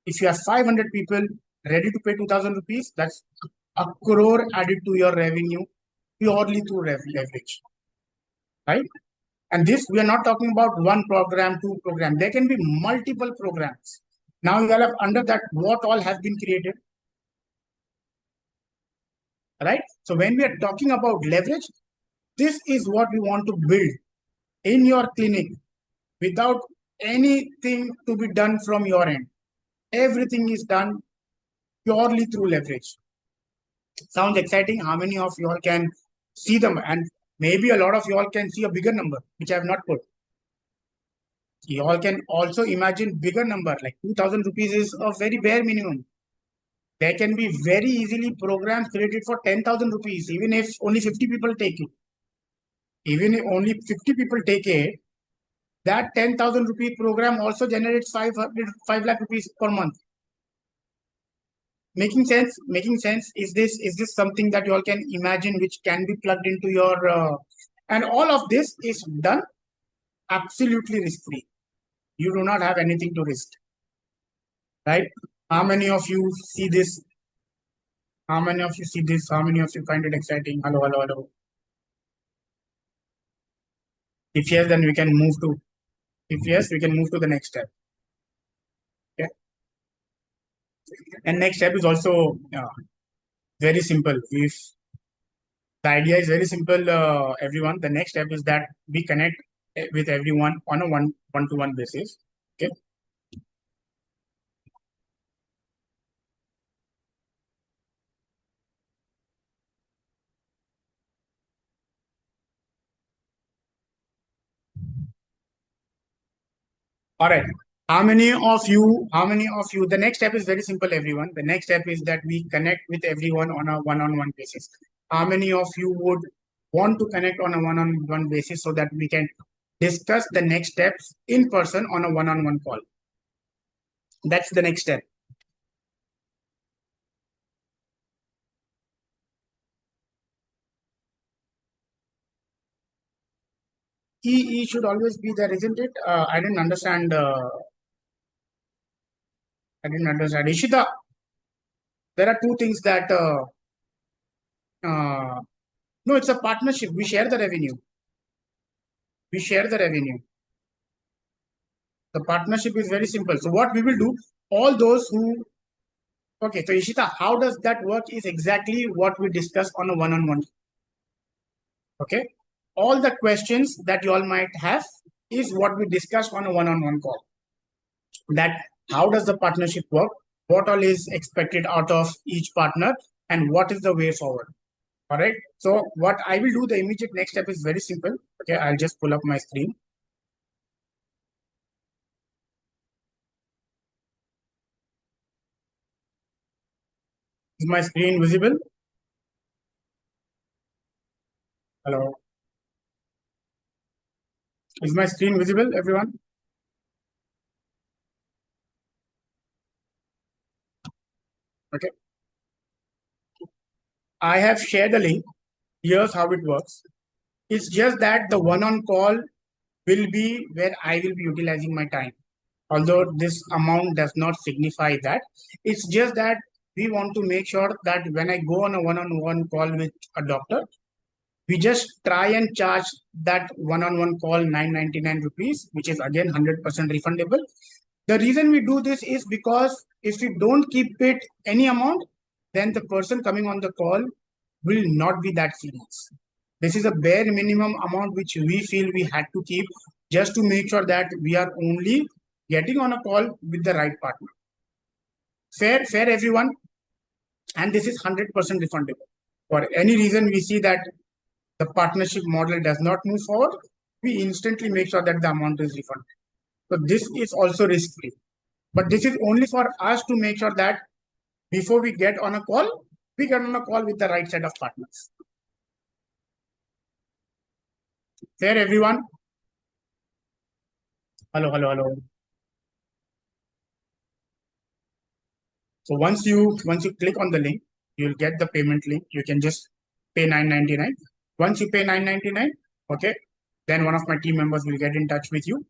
If you have 500 people ready to pay 2000 rupees, that's a crore added to your revenue purely through leverage, right? And this, we are not talking about one program, two program. There can be multiple programs. Now you all have under that what all has been created, right? So when we are talking about leverage, this is what we want to build in your clinic without anything to be done from your end. Everything is done purely through leverage. Sounds exciting. How many of you all can see them? And maybe a lot of you all can see a bigger number, which I have not put. You all can also imagine bigger number, like 2000 rupees is a very bare minimum. There can be very easily programs created for 10,000 rupees, even if only 50 people take it. Even if only 50 people take it, that 10,000 rupee program also generates 5 lakh rupees per month. Making sense? Making sense? Is this something that you all can imagine which can be plugged into your and all of this is done absolutely risk free. You do not have anything to risk, right? How many of you see this? How many of you see this? How many of you find it exciting? Hello, hello, hello. If yes, then we can move to. If yes, we can move to the next step. Okay. And next step is also very simple. If the idea is very simple, everyone, the next step is that we connect with everyone on a one-to-one basis. Okay. All right. How many of you, the next step is very simple, everyone. The next step is that we connect with everyone on a one-on-one basis. How many of you would want to connect on a one-on-one basis so that we can discuss the next steps in person on a one-on-one call? That's the next step. He should always be there, isn't it? I didn't understand. I didn't understand. Ishita, there are two things that uh, no, it's a partnership. We share the revenue. We share the revenue. The partnership is very simple. So what we will do, all those who okay, so Ishita, how does that work is exactly what we discuss on a one-on-one. Okay. All the questions that you all might have is what we discuss on a one-on-one call. That how does the partnership work? What all is expected out of each partner and what is the way forward? All right. So what I will do, the immediate next step is very simple. Okay, I'll just pull up my screen. Is my screen visible? Hello. Is my screen visible, everyone? Okay. I have shared the link. Here's how it works. It's just that the one on call will be where I will be utilizing my time. Although this amount does not signify that, it's just that we want to make sure that when I go on a one on one call with a doctor, we just try and charge that one on one call 999 rupees, which is again 100% refundable. The reason we do this is because if we don't keep it any amount, then the person coming on the call will not be that serious. This is a bare minimum amount which we feel we had to keep just to make sure that we are only getting on a call with the right partner. Fair, everyone. And this is 100% refundable. For any reason we see that the partnership model does not move forward, we instantly make sure that the amount is refunded. So this is also risk free. But this is only for us to make sure that before we get on a call, we get on a call with the right set of partners. Fair, everyone. Hello, hello, hello. So once you click on the link, you'll get the payment link. You can just pay 999. Once you pay 999, okay, then one of my team members will get in touch with you.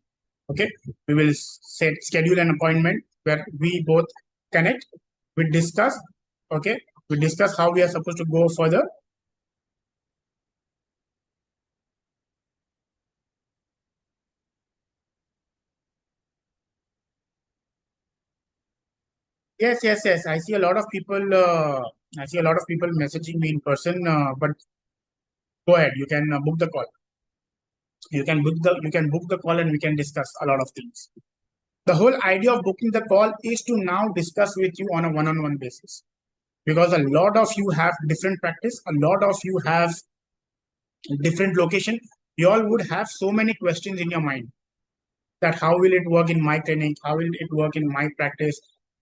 Okay, we will schedule an appointment where we both connect. We discuss. Okay, we discuss how we are supposed to go further. Yes, yes, yes. I see a lot of people. I see a lot of people messaging me in person. But go ahead. You can book the call. You can book the call and we can discuss a lot of things. The whole idea of booking the call is to now discuss with you on a one-on-one basis because a lot of you have different practice. A lot of you have different location. You all would have so many questions in your mind that how will it work in my clinic? How will it work in my practice?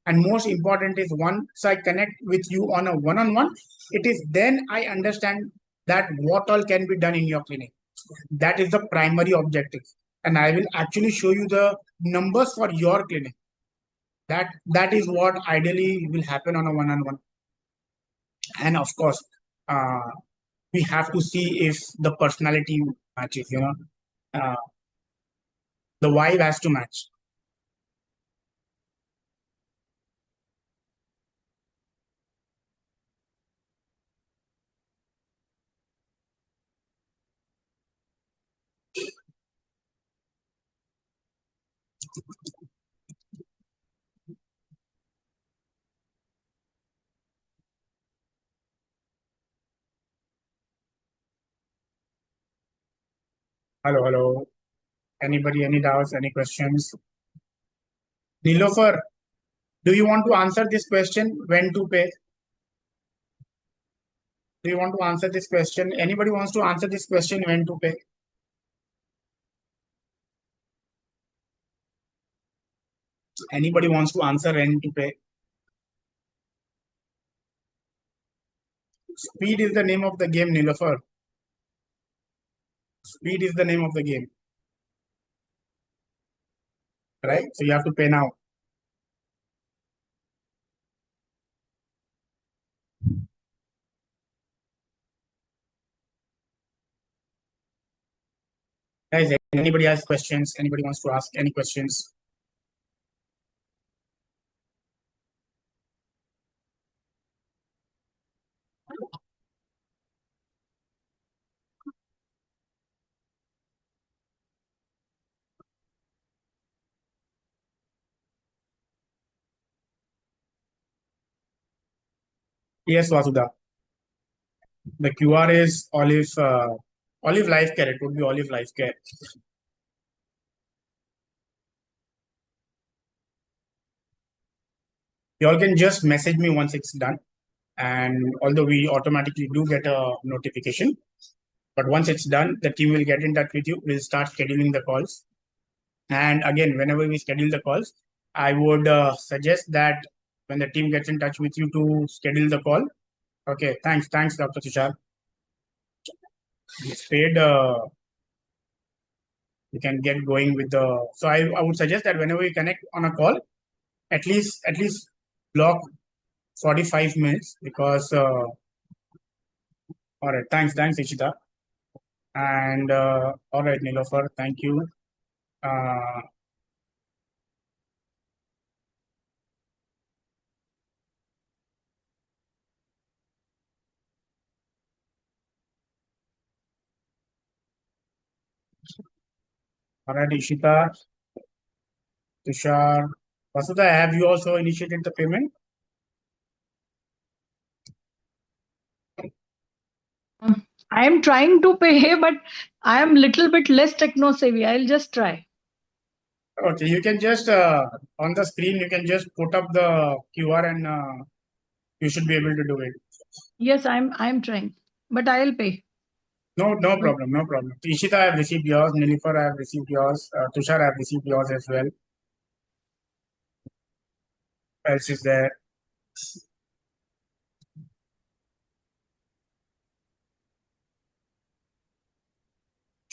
And most important is once I connect with you on a one-on-one, it is then I understand that what all can be done in your clinic. That is the primary objective. And I will actually show you the numbers for your clinic. That is what ideally will happen on a one-on-one. And of course, uh, we have to see if the personality matches, the vibe has to match. Hello, hello. Anybody, any doubts, any questions? Nilofer, do you want to answer this question? When to pay? Do you want to answer this question? Anybody wants to answer this question? When to pay? Anybody wants to answer when to pay? Speed is the name of the game, Nilofer. Speed is the name of the game, right? So you have to pay now. Guys, anybody has questions? Anybody wants to ask any questions? Yes, Vasudha. The QR is Olive Life Care. It would be Olive Life Care. You all can just message me once it's done. And although we automatically do get a notification, but once it's done, the team will get in touch with you. We'll start scheduling the calls. And again, whenever we schedule the calls, I would suggest that when the team gets in touch with you to schedule the call. Okay, thanks, Dr. Tushar. It's paid. You can get going with the. So I would suggest that whenever you connect on a call, at least block 45 minutes because. All right, thanks, Ishita. And all right, Nilofer, thank you. Uh, all right, Ishita, Tushar, Vasudha, have you also initiated the payment? I am trying to pay, but I am little bit less techno savvy. I'll just try. Okay, you can just on the screen you can just put up the QR and you should be able to do it. Yes, I'm trying, but I'll pay. No problem, no problem. Ishita, I have received yours. Nilifar, I have received yours. Tushar, I have received yours as well. Else is there?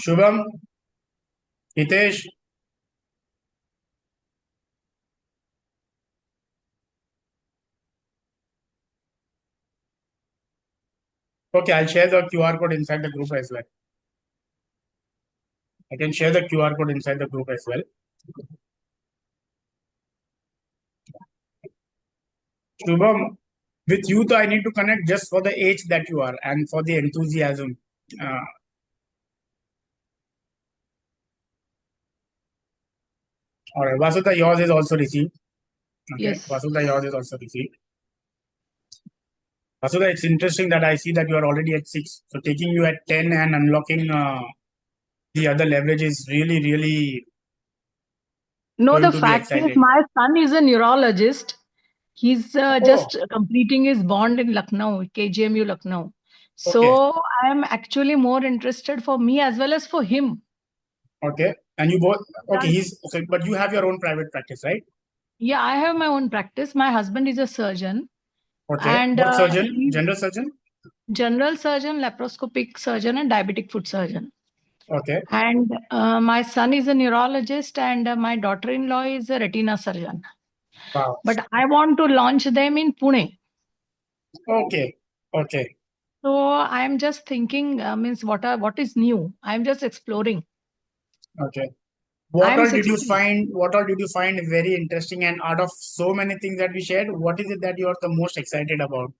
Shubham, Hitesh. Okay, I'll share the QR code inside the group as well. I can share the QR code inside the group as well. Shubham, with youth, I need to connect just for the age that you are and for the enthusiasm. Uh, all right, Vasudha, yours is also received. Okay, Yes. Vasudha, yours is also received. Vasudha, it's interesting that I see that you are already at 6. So taking you at 10 and unlocking the other leverage is really, really No, going the to be fact is, exciting. my son is a neurologist. He's Oh, just completing his bond in Lucknow, KGMU Lucknow. okay, So I'm actually more interested for me as well as for him. okay. And you both, okay, Done. he's, okay, but you have your own private practice, right? Yeah, I have my own practice. My husband is a surgeon, Okay. and What surgeon? he's General surgeon? general surgeon, laparoscopic surgeon, and diabetic foot surgeon. Okay. And my son is a neurologist, and my daughter-in-law is a retina surgeon. Wow. But I want to launch them in Pune. Okay. Okay. So I'm just thinking, means what is new? I'm just exploring. Okay. I What am all did you 60. find? What all did you find very interesting? And out of so many things that we shared, what is it that you are the most excited about?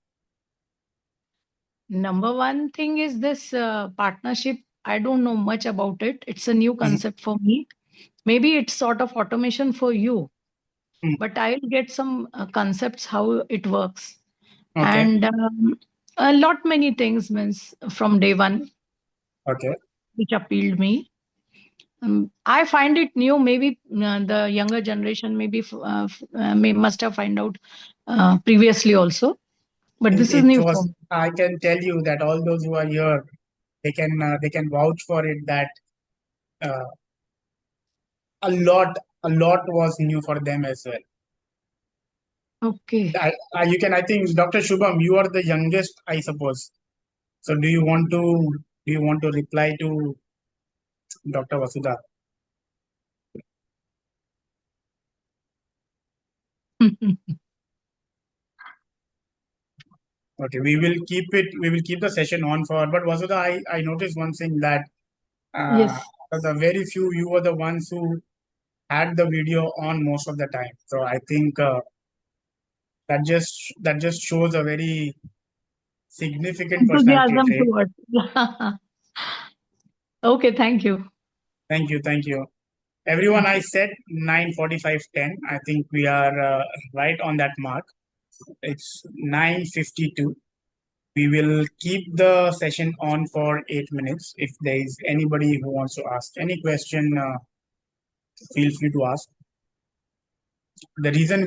Number one thing is this partnership. I don't know much about it. It's a new Mhm. concept for me. Maybe it's sort of automation for you, Mm. but I'll get some concepts how it works. Okay. And a lot many things means from day one, Okay. which appealed me. I find it new. Maybe the younger generation must have find out previously also. But this is It new for was. me. I can tell you that all those who are here, they can vouch for it that uh, a lot a lot was new for them as well. Okay. You can. I think Dr. Shubham, you are the youngest, I suppose. So do you want to reply to Dr. Vasudha? Okay, we will keep it. We will keep the session on for. But Vasudha, I noticed one thing that uh, Yes. the very few you were the ones who had the video on most of the time. So I think that just shows a very significant personality Enthusiasm trait. towards. Okay. Thank you. Thank you. Everyone, Thank I you. said 9:45, 10. I think we are right on that mark. It's 9:52. We will keep the session on for 8 minutes. If there is anybody who wants to ask any question, feel free to ask. The reason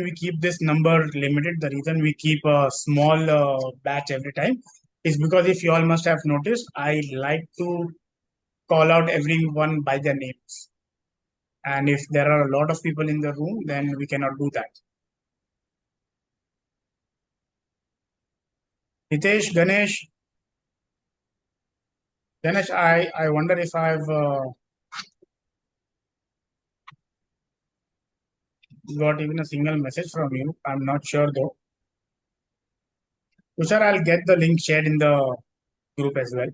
we keep this number limited, the reason we keep a small batch every time, is because if you all must have noticed, I like to call out everyone by their names. And if there are a lot of people in the room, then we cannot do that. Hitesh, Ganesh, I wonder if I've got even a single message from you. I'm not sure though. Tushar, I'll get the link shared in the group as well.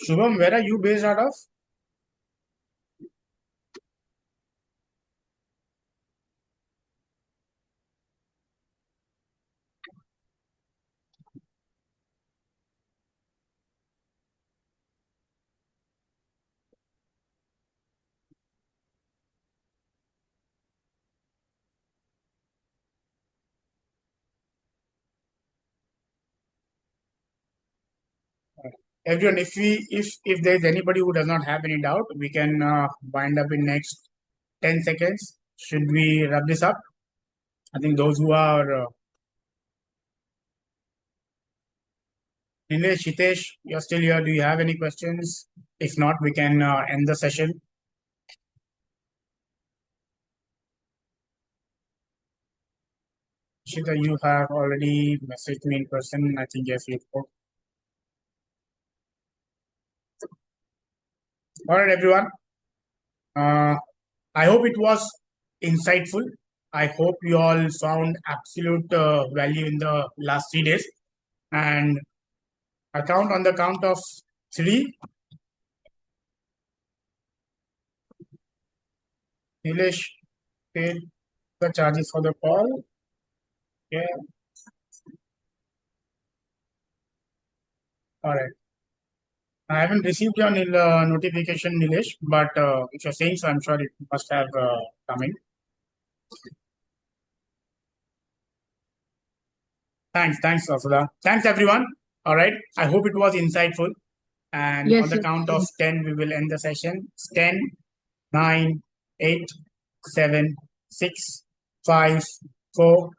Shubham, where are you based out of? Everyone, if there's anybody who does not have any doubt, we can wind up in next 10 seconds. Should we wrap this up? I think those who are Nilesh, Hitesh, you're still here. Do you have any questions? If not, we can end the session. Shita, you have already messaged me in person. I think yes, you spoke. All right, everyone. Uh, I hope it was insightful. I hope you all found absolute value in the last 3 days. And account on the count of three. Nilesh paid the charges for the call. Yeah. All right. I haven't received your notification, Nilesh, but if you're saying so, I'm sure it must have come in. Thanks, Vasudha. Thanks, everyone. All right. I hope it was insightful. And on Yes. the Yes. count of 10, we will end the session. 10, 9, 8, 7, 6, 5, 4,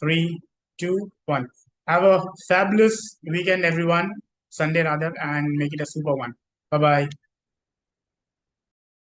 3, 2, 1. Have a fabulous weekend, everyone. Sunday rather, and make it a super one. Bye bye.